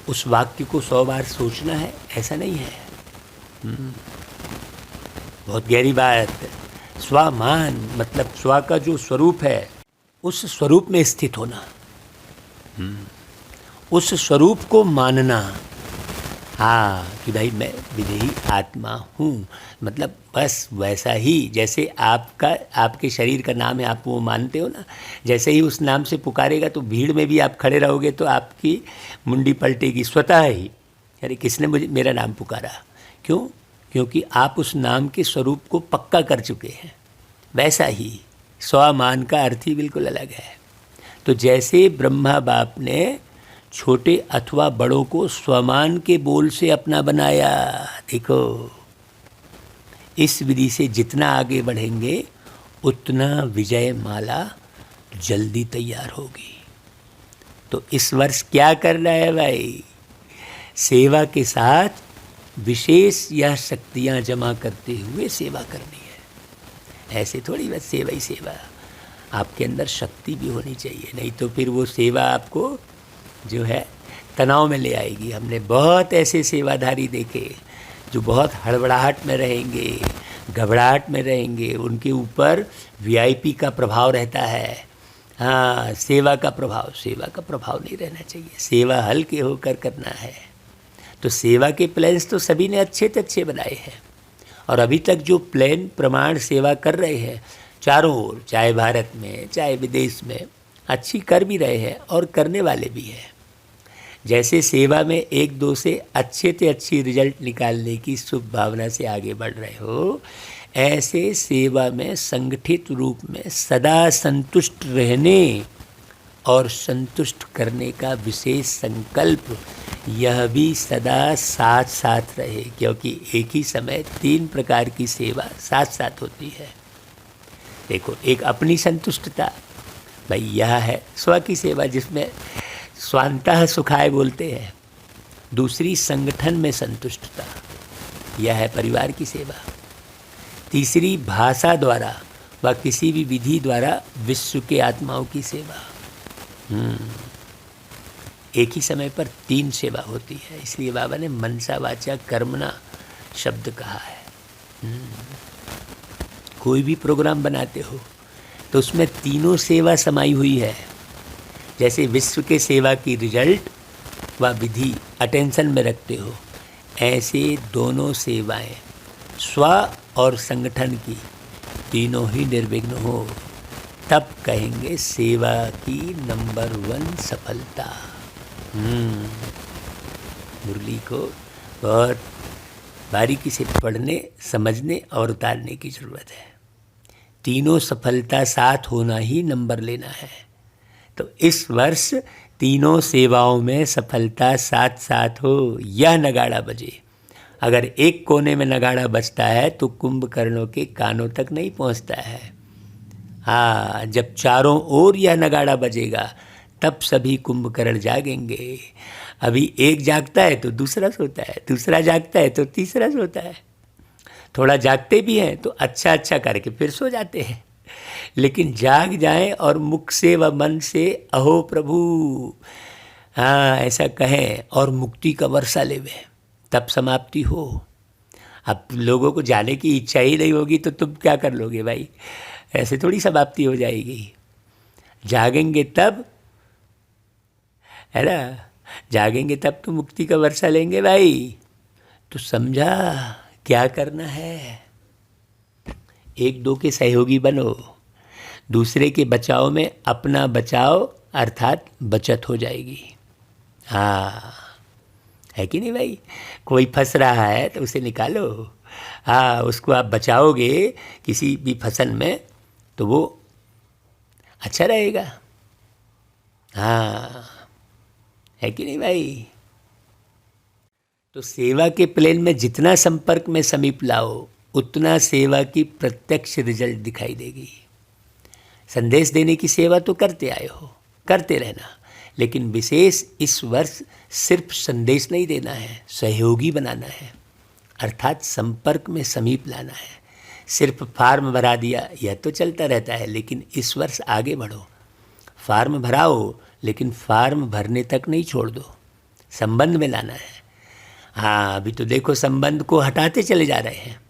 उस वाक्य को 100 बार सोचना है, ऐसा नहीं है। बहुत गहरी बात। स्वमान मतलब स्व का जो स्वरूप है उस स्वरूप में स्थित होना, उस स्वरूप को मानना। हाँ, कि भाई मैं विदेही आत्मा हूँ, मतलब बस वैसा ही जैसे आपके शरीर का नाम है, आप वो मानते हो ना। जैसे ही उस नाम से पुकारेगा तो भीड़ में भी आप खड़े रहोगे तो आपकी मुंडी पलटेगी स्वतः ही। अरे किसने मेरा नाम पुकारा? क्यों? क्योंकि आप उस नाम के स्वरूप को पक्का कर चुके हैं। वैसा ही स्वमान का अर्थ ही बिल्कुल अलग है। तो जैसे ब्रह्मा बाप ने छोटे अथवा बड़ों को स्वमान के बोल से अपना बनाया, देखो इस विधि से जितना आगे बढ़ेंगे उतना विजय माला जल्दी तैयार होगी। तो इस वर्ष क्या करना है भाई? सेवा के साथ विशेष यह शक्तियाँ जमा करते हुए सेवा करनी है। ऐसे थोड़ी बस सेवा ही सेवा, आपके अंदर शक्ति भी होनी चाहिए, नहीं तो फिर वो सेवा आपको जो है तनाव में ले आएगी। हमने बहुत ऐसे सेवाधारी देखे जो बहुत हड़बड़ाहट में रहेंगे, घबराहट में रहेंगे, उनके ऊपर वीआईपी का प्रभाव रहता है। हाँ, सेवा का प्रभाव नहीं रहना चाहिए। सेवा हल्के होकर करना है। तो सेवा के प्लान्स तो सभी ने अच्छे से अच्छे बनाए हैं, और अभी तक जो प्लान प्रमाण सेवा कर रहे हैं चारों ओर, चाहे भारत में चाहे विदेश में, अच्छी कर भी रहे हैं और करने वाले भी हैं। जैसे सेवा में एक दो से अच्छे से अच्छी रिजल्ट निकालने की शुभ भावना से आगे बढ़ रहे हो, ऐसे सेवा में संगठित रूप में सदा संतुष्ट रहने और संतुष्ट करने का विशेष संकल्प, यह भी सदा साथ साथ रहे। क्योंकि एक ही समय 3 प्रकार की सेवा साथ साथ होती है। देखो, एक अपनी संतुष्टता, भाई यह है स्व की सेवा जिसमें स्वांतः सुखाय बोलते हैं। दूसरी संगठन में संतुष्टता, यह है परिवार की सेवा। तीसरी भाषा द्वारा व किसी भी विधि द्वारा विश्व के आत्माओं की सेवा। एक ही समय पर 3 सेवा होती है, इसलिए बाबा ने मनसा वाचा कर्मणा शब्द कहा है। कोई भी प्रोग्राम बनाते हो तो उसमें तीनों सेवा समाई हुई है। जैसे विश्व के सेवा की रिजल्ट व विधि अटेंशन में रखते हो, ऐसे दोनों सेवाएं स्व और संगठन की तीनों ही निर्विघ्न हो, तब कहेंगे सेवा की नंबर 1 सफलता। मुरली को बहुत बारीकी से पढ़ने, समझने और उतारने की ज़रूरत है। तीनों सफलता साथ होना ही नंबर लेना है। तो इस वर्ष तीनों सेवाओं में सफलता साथ साथ हो, यह नगाड़ा बजे। अगर एक कोने में नगाड़ा बजता है तो कुंभकर्णों के कानों तक नहीं पहुंचता है। हाँ, जब चारों ओर यह नगाड़ा बजेगा तब सभी कुंभकर्ण जागेंगे। अभी एक जागता है तो दूसरा सोता है, दूसरा जागता है तो तीसरा सोता है। थोड़ा जागते भी हैं तो अच्छा अच्छा करके फिर सो जाते हैं। लेकिन जाग जाएं और मुख से व मन से अहो प्रभु, हाँ ऐसा कहें और मुक्ति का वर्षा लेवें, तब समाप्ति हो। अब लोगों को जाने की इच्छा ही नहीं होगी तो तुम क्या कर लोगे भाई? ऐसे थोड़ी समाप्ति हो जाएगी। जागेंगे तब, है ना, जागेंगे तब तो मुक्ति का वर्षा लेंगे भाई। तो समझा क्या करना है? एक दो के सहयोगी बनो, दूसरे के बचाव में अपना बचाव अर्थात बचत हो जाएगी। हाँ, है कि नहीं भाई? कोई फंस रहा है तो उसे निकालो। हाँ, उसको आप बचाओगे किसी भी फसल में तो वो अच्छा रहेगा। हाँ, है कि नहीं भाई? तो सेवा के प्लेन में जितना संपर्क में समीप लाओ उतना सेवा की प्रत्यक्ष रिजल्ट दिखाई देगी। संदेश देने की सेवा तो करते आए हो, करते रहना, लेकिन विशेष इस वर्ष सिर्फ संदेश नहीं देना है, सहयोगी बनाना है, अर्थात संपर्क में समीप लाना है। सिर्फ फार्म भरा दिया यह तो चलता रहता है, लेकिन इस वर्ष आगे बढ़ो। फार्म भराओ लेकिन फार्म भरने तक नहीं छोड़ दो, संबंध में लाना है। हाँ, अभी तो देखो संबंध को हटाते चले जा रहे हैं।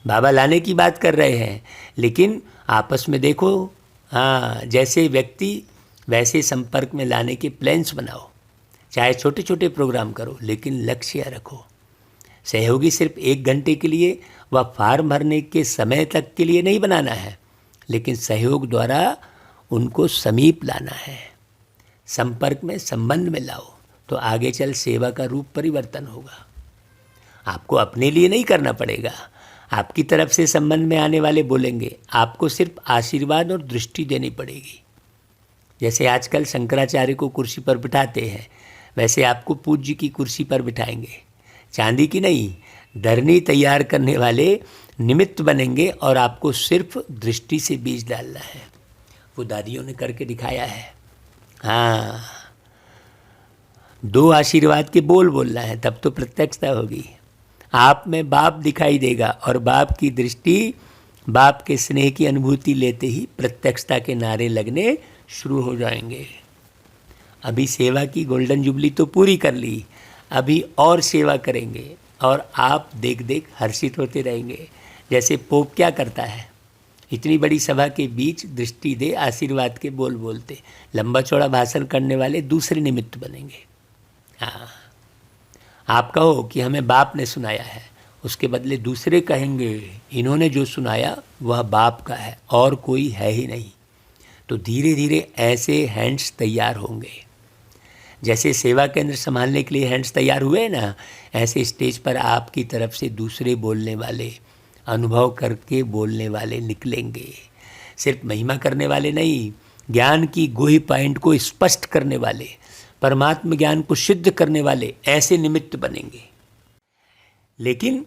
बाबा लाने की बात कर रहे हैं, लेकिन आपस में देखो, हाँ जैसे व्यक्ति वैसे संपर्क में लाने के प्लान्स बनाओ। चाहे छोटे छोटे प्रोग्राम करो, लेकिन लक्ष्य रखो। सहयोगी सिर्फ 1 घंटे के लिए व फॉर्म भरने के समय तक के लिए नहीं बनाना है, लेकिन सहयोग द्वारा उनको समीप लाना है। संपर्क में, संबंध में लाओ तो आगे चल सेवा का रूप परिवर्तन होगा। आपको अपने लिए नहीं करना पड़ेगा, आपकी तरफ से संबंध में आने वाले बोलेंगे, आपको सिर्फ आशीर्वाद और दृष्टि देनी पड़ेगी। जैसे आजकल शंकराचार्य को कुर्सी पर बिठाते हैं, वैसे आपको पूज्य की कुर्सी पर बिठाएंगे। चांदी की नहीं, धरनी तैयार करने वाले निमित्त बनेंगे और आपको सिर्फ दृष्टि से बीज डालना है। वो दादियों ने करके दिखाया है। हाँ, 2 आशीर्वाद के बोल बोलना है, तब तो प्रत्यक्षता होगी। आप में बाप दिखाई देगा और बाप की दृष्टि, बाप के स्नेह की अनुभूति लेते ही प्रत्यक्षता के नारे लगने शुरू हो जाएंगे। अभी सेवा की गोल्डन जुबली तो पूरी कर ली, अभी और सेवा करेंगे और आप देख देख हर्षित होते रहेंगे। जैसे पोप क्या करता है, इतनी बड़ी सभा के बीच दृष्टि दे आशीर्वाद के बोल बोलते, लंबा चौड़ा भाषण करने वाले दूसरे निमित्त बनेंगे। हाँ, आप कहो कि हमें बाप ने सुनाया है, उसके बदले दूसरे कहेंगे इन्होंने जो सुनाया वह बाप का है और कोई है ही नहीं। तो धीरे धीरे ऐसे हैंड्स तैयार होंगे। जैसे सेवा केंद्र संभालने के लिए हैंड्स तैयार हुए ना, ऐसे स्टेज पर आपकी तरफ से दूसरे बोलने वाले, अनुभव करके बोलने वाले निकलेंगे। सिर्फ महिमा करने वाले नहीं, ज्ञान की गुही पॉइंट को स्पष्ट करने वाले, परमात्म ज्ञान को सिद्ध करने वाले ऐसे निमित्त बनेंगे। लेकिन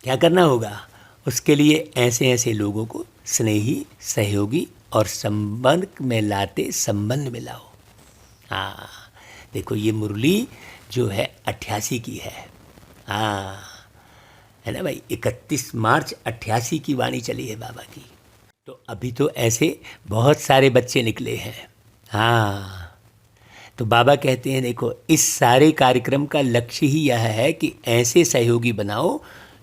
क्या करना होगा? उसके लिए ऐसे ऐसे लोगों को स्नेही, सहयोगी और संबंध में लाते संबंध में लाओ। हाँ, देखो ये मुरली जो है 88 की है। हाँ, है ना भाई, 31 मार्च 88 की वाणी चली है बाबा की। तो अभी तो ऐसे बहुत सारे बच्चे निकले हैं। हाँ, तो बाबा कहते हैं देखो, इस सारे कार्यक्रम का लक्ष्य ही यह है कि ऐसे सहयोगी बनाओ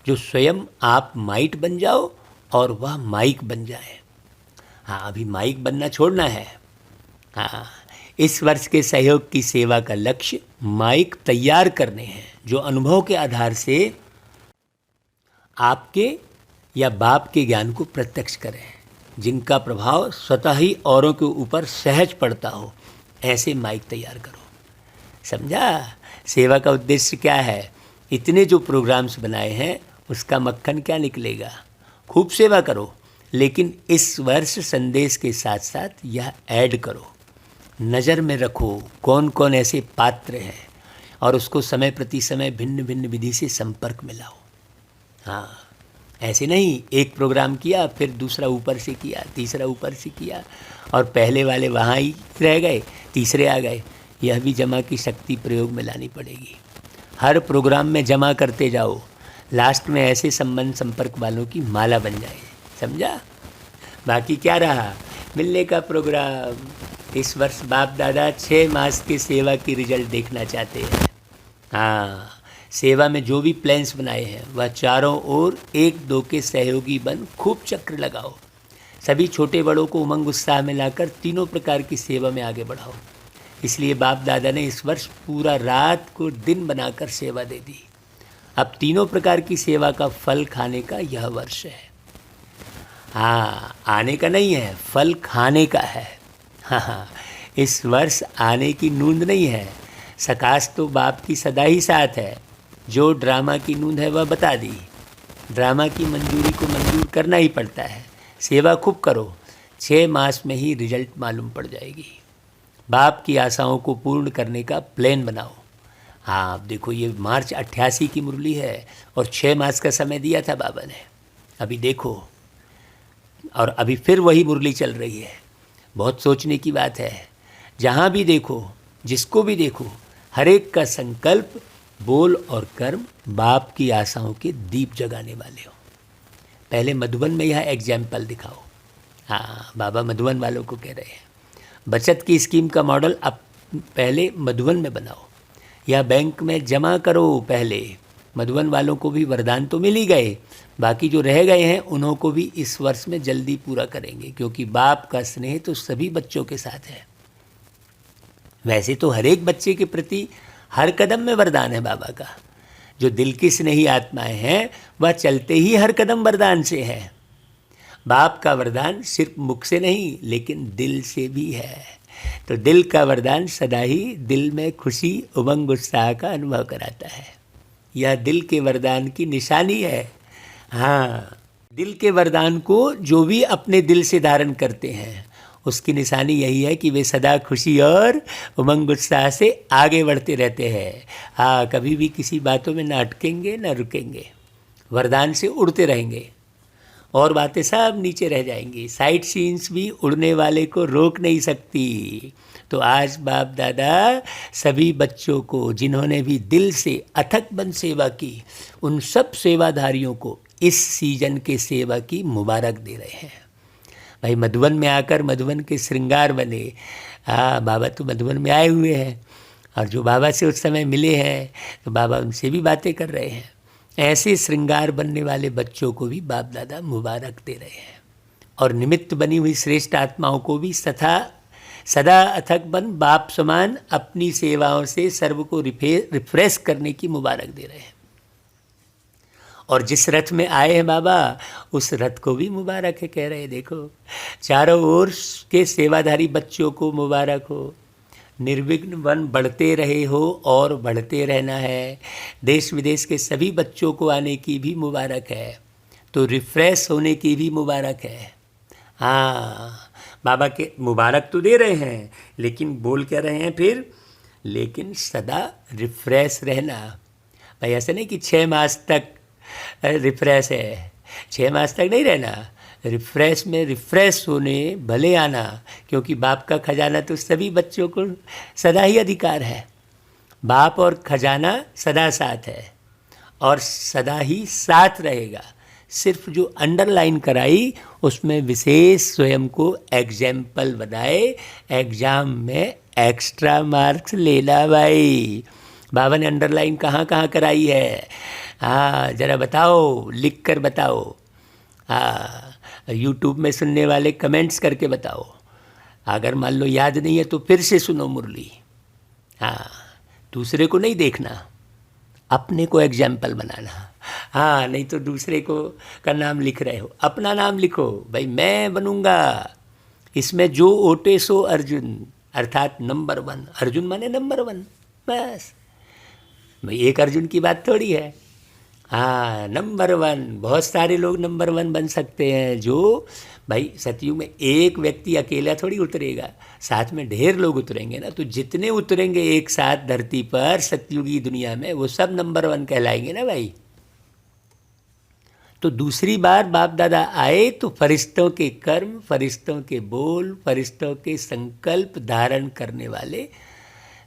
जो स्वयं आप माइट बन जाओ और वह माइक बन जाए। हाँ, अभी माइक बनना छोड़ना है। हाँ, इस वर्ष के सहयोग की सेवा का लक्ष्य माइक तैयार करने हैं, जो अनुभव के आधार से आपके या बाप के ज्ञान को प्रत्यक्ष करें, जिनका प्रभाव स्वतः ही औरों के ऊपर सहज पड़ता हो। ऐसे माइक तैयार करो, समझा? सेवा का उद्देश्य क्या है? इतने जो प्रोग्राम्स बनाए हैं उसका मक्खन क्या निकलेगा? खूब सेवा करो, लेकिन इस वर्ष संदेश के साथ साथ यह ऐड करो, नज़र में रखो कौन कौन ऐसे पात्र हैं और उसको समय प्रति समय भिन्न भिन्न विधि से संपर्क में लाओ। हाँ, ऐसे नहीं एक प्रोग्राम किया फिर दूसरा ऊपर से किया, तीसरा ऊपर से किया और पहले वाले वहाँ ही रह गए, तीसरे आ गए। यह भी जमा की शक्ति प्रयोग में लानी पड़ेगी। हर प्रोग्राम में जमा करते जाओ, लास्ट में ऐसे संबंध संपर्क वालों की माला बन जाए। समझा? बाकी क्या रहा? मिलने का प्रोग्राम। इस वर्ष बाप दादा 6 मास के सेवा की रिजल्ट देखना चाहते हैं। हाँ, सेवा में जो भी प्लान्स बनाए हैं वह चारों ओर एक दो के सहयोगी बन खूब चक्र लगाओ। सभी छोटे बड़ों को उमंग उत्साह में लाकर तीनों प्रकार की सेवा में आगे बढ़ाओ। इसलिए बाप दादा ने इस वर्ष पूरा रात को दिन बनाकर सेवा दे दी। अब तीनों प्रकार की सेवा का फल खाने का यह वर्ष है। हाँ, आने का नहीं है, फल खाने का है। हाँ, इस वर्ष आने की नूंद नहीं है। सकाश तो बाप की सदा ही साथ है। जो ड्रामा की नूंद है वह बता दी। ड्रामा की मंजूरी को मंजूर करना ही पड़ता है। सेवा खूब करो, 6 मास में ही रिजल्ट मालूम पड़ जाएगी। बाप की आशाओं को पूर्ण करने का प्लान बनाओ। हाँ, अब देखो ये मार्च 88 की मुरली है और 6 मास का समय दिया था बाबा ने। अभी देखो, और अभी फिर वही मुरली चल रही है। बहुत सोचने की बात है। जहाँ भी देखो, जिसको भी देखो, हर एक का संकल्प, बोल और कर्म बाप की आशाओं के दीप जगाने वाले हो। पहले मधुबन में यह एग्जाम्पल दिखाओ। हाँ, बाबा मधुबन वालों को कह रहे हैं, बचत की स्कीम का मॉडल अब पहले मधुबन में बनाओ या बैंक में जमा करो। पहले मधुबन वालों को भी वरदान तो मिल ही गए, बाकी जो रह गए हैं उन्हों को भी इस वर्ष में जल्दी पूरा करेंगे, क्योंकि बाप का स्नेह तो सभी बच्चों के साथ है। वैसे तो हर एक बच्चे के प्रति हर कदम में वरदान है बाबा का। जो दिल की स्नेही आत्माएं हैं वह चलते ही हर कदम वरदान से है। बाप का वरदान सिर्फ मुख से नहीं लेकिन दिल से भी है। तो दिल का वरदान सदा ही दिल में खुशी, उमंग, उत्साह का अनुभव कराता है। यह दिल के वरदान की निशानी है। हाँ, दिल के वरदान को जो भी अपने दिल से धारण करते हैं उसकी निशानी यही है कि वे सदा खुशी और उमंग उत्साह से आगे बढ़ते रहते हैं। हाँ, कभी भी किसी बातों में ना अटकेंगे ना रुकेंगे, वरदान से उड़ते रहेंगे और बातें सब नीचे रह जाएंगी। साइट सीन्स भी उड़ने वाले को रोक नहीं सकती। तो आज बाप दादा सभी बच्चों को जिन्होंने भी दिल से अथक बन सेवा की, उन सब सेवाधारियों को इस सीजन के सेवा की मुबारक दे रहे हैं। भाई मधुबन में आकर मधुबन के श्रृंगार बने। हाँ, बाबा तो मधुबन में आए हुए हैं और जो बाबा से उस समय मिले हैं तो बाबा उनसे भी बातें कर रहे हैं। ऐसे श्रृंगार बनने वाले बच्चों को भी बाप दादा मुबारक दे रहे हैं और निमित्त बनी हुई श्रेष्ठ आत्माओं को भी सदा अथक बन बाप समान अपनी सेवाओं से सर्व को रिफ्रेश करने की मुबारक दे रहे हैं। और जिस रथ में आए हैं बाबा उस रथ को भी मुबारक है, कह रहे हैं। देखो, चारों ओर के सेवाधारी बच्चों को मुबारक हो। निर्विघ्न वन बढ़ते रहे हो और बढ़ते रहना है। देश विदेश के सभी बच्चों को आने की भी मुबारक है, तो रिफ्रेश होने की भी मुबारक है। हाँ, बाबा के मुबारक तो दे रहे हैं लेकिन बोल क्या रहे हैं फिर, लेकिन सदा रिफ्रेश रहना। भाई ऐसा नहीं कि 6 मास तक रिफ्रेश है, 6 मास तक नहीं रहना। रिफ्रेश में रिफ्रेश होने भले आना, क्योंकि बाप का खजाना तो सभी बच्चों को सदा ही अधिकार है। बाप और खजाना सदा साथ है और सदा ही साथ रहेगा। सिर्फ जो अंडरलाइन कराई उसमें विशेष स्वयं को एग्जाम्पल बनाए, एग्जाम में एक्स्ट्रा मार्क्स लेना। भाई बाबा ने अंडरलाइन कहाँ कहाँ कराई है? हाँ, ज़रा बताओ, लिख कर बताओ। हाँ, यूट्यूब में सुनने वाले कमेंट्स करके बताओ। अगर मान लो याद नहीं है तो फिर से सुनो मुरली। हाँ, दूसरे को नहीं देखना, अपने को एग्जाम्पल बनाना। हाँ, नहीं तो दूसरे को का नाम लिख रहे हो, अपना नाम लिखो। भाई मैं बनूंगा, इसमें जो ओटे सो अर्जुन, अर्थात नंबर 1। अर्जुन माने नंबर 1, बस। भाई एक अर्जुन की बात थोड़ी है। हाँ, नंबर वन, बहुत सारे लोग नंबर वन बन सकते हैं। जो भाई सतयुग में एक व्यक्ति अकेला थोड़ी उतरेगा, साथ में ढेर लोग उतरेंगे ना। तो जितने उतरेंगे एक साथ धरती पर सतयुगी दुनिया में, वो सब नंबर वन कहलाएंगे ना भाई। तो दूसरी बार बाप दादा आए तो फरिश्तों के कर्म, फरिश्तों के बोल, फरिश्तों के संकल्प धारण करने वाले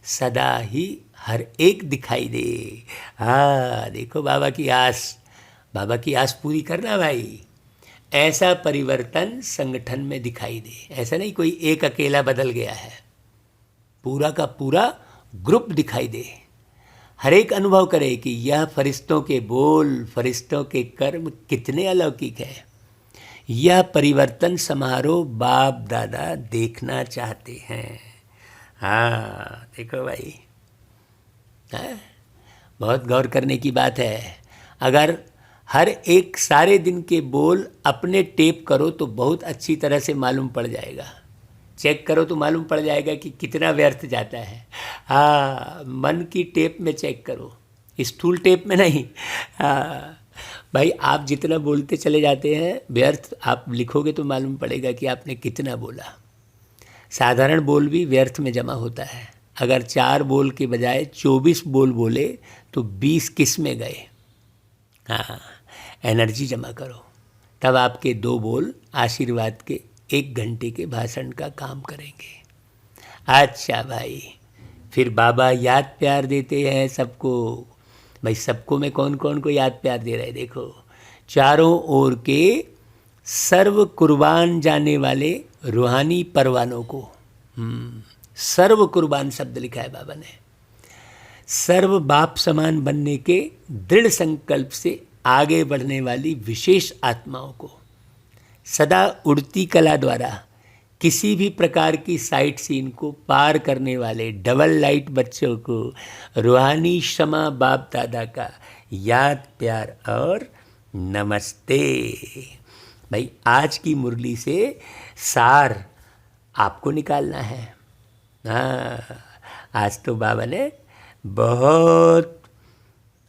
सदा ही हर एक दिखाई दे। हाँ देखो, बाबा की आस, बाबा की आस पूरी करना भाई। ऐसा परिवर्तन संगठन में दिखाई दे। ऐसा नहीं कोई एक अकेला बदल गया है, पूरा का पूरा ग्रुप दिखाई दे। हर एक अनुभव करे कि यह फरिश्तों के बोल, फरिश्तों के कर्म कितने अलौकिक हैं। यह परिवर्तन समारोह बाप दादा देखना चाहते हैं। हाँ देखो भाई, है? बहुत गौर करने की बात है। अगर हर एक सारे दिन के बोल अपने टेप करो तो बहुत अच्छी तरह से मालूम पड़ जाएगा। चेक करो तो मालूम पड़ जाएगा कि कितना व्यर्थ जाता है। हाँ, मन की टेप में चेक करो, स्टूल टेप में नहीं। हाँ भाई, आप जितना बोलते चले जाते हैं व्यर्थ, आप लिखोगे तो मालूम पड़ेगा कि आपने कितना बोला। साधारण बोल भी व्यर्थ में जमा होता है। अगर 4 बोल के बजाय 24 बोल बोले तो 20 किस में गए। हाँ, एनर्जी जमा करो, तब आपके 2 बोल आशीर्वाद के 1 घंटे के भाषण का काम करेंगे। अच्छा भाई, फिर बाबा याद प्यार देते हैं सबको। भाई सबको में कौन कौन को याद प्यार दे रहे हैं देखो। चारों ओर के सर्व कुर्बान जाने वाले रूहानी परवानों को। सर्व कुर्बान शब्द लिखा है बाबा ने। सर्व बाप समान बनने के दृढ़ संकल्प से आगे बढ़ने वाली विशेष आत्माओं को, सदा उड़ती कला द्वारा किसी भी प्रकार की साइट सीन को पार करने वाले डबल लाइट बच्चों को रूहानी क्षमा बाप दादा का याद प्यार और नमस्ते। भाई आज की मुरली से सार आपको निकालना है। हाँ, आज तो बाबा ने बहुत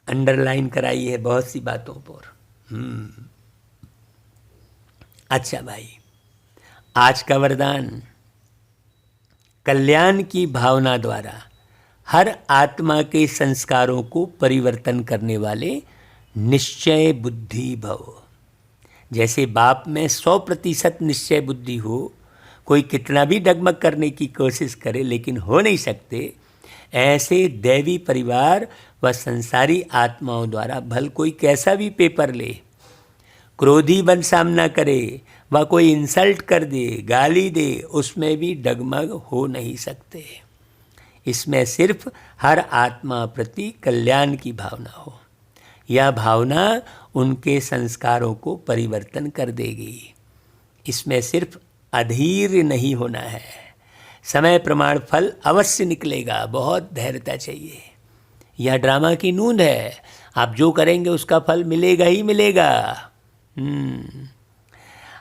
अंडरलाइन कराई है बहुत सी बातों पर। अच्छा भाई, आज का वरदान, कल्याण की भावना द्वारा हर आत्मा के संस्कारों को परिवर्तन करने वाले निश्चय बुद्धि भव। जैसे बाप में 100% निश्चय बुद्धि हो, कोई कितना भी डगमग करने की कोशिश करे लेकिन हो नहीं सकते, ऐसे दैवी परिवार व संसारी आत्माओं द्वारा भल कोई कैसा भी पेपर ले, क्रोधी बन सामना करे व कोई इंसल्ट कर दे, गाली दे, उसमें भी डगमग हो नहीं सकते। इसमें सिर्फ हर आत्मा प्रति कल्याण की भावना हो। यह भावना उनके संस्कारों को परिवर्तन कर देगी। इसमें सिर्फ अधीर नहीं होना है। समय प्रमाण फल अवश्य निकलेगा, बहुत धैर्यता चाहिए। यह ड्रामा की नूंद है, आप जो करेंगे उसका फल मिलेगा ही मिलेगा।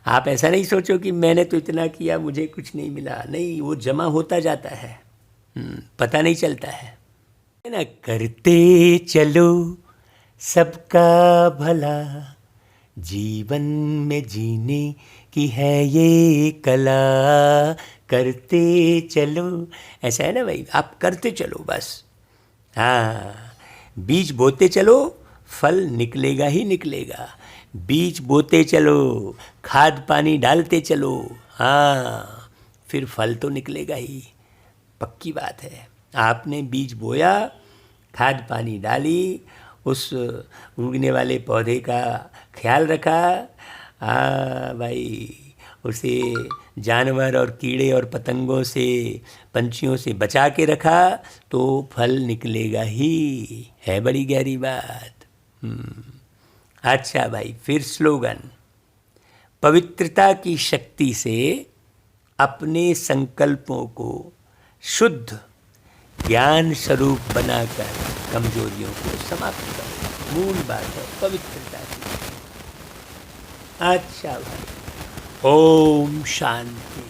आप ऐसा नहीं सोचो कि मैंने तो इतना किया मुझे कुछ नहीं मिला। नहीं, वो जमा होता जाता है, पता नहीं चलता है ना। करते चलो सबका भला, जीवन में जीने की है ये कला। करते चलो, ऐसा है ना भाई, आप करते चलो बस। हाँ, बीज बोते चलो, फल निकलेगा ही निकलेगा। बीज बोते चलो, खाद पानी डालते चलो, हाँ फिर फल तो निकलेगा ही, पक्की बात है। आपने बीज बोया, खाद पानी डाली, उस उगने वाले पौधे का ख्याल रखा, हाँ भाई, उसे जानवर और कीड़े और पतंगों से, पंछियों से बचा के रखा, तो फल निकलेगा ही। है बड़ी गहरी बात। अच्छा भाई, फिर स्लोगन, पवित्रता की शक्ति से अपने संकल्पों को शुद्ध ज्ञान स्वरूप बनाकर कमजोरियों को समाप्त करो। मूल बात है पवित्रता की। अच्छा भाई, ओम शांति।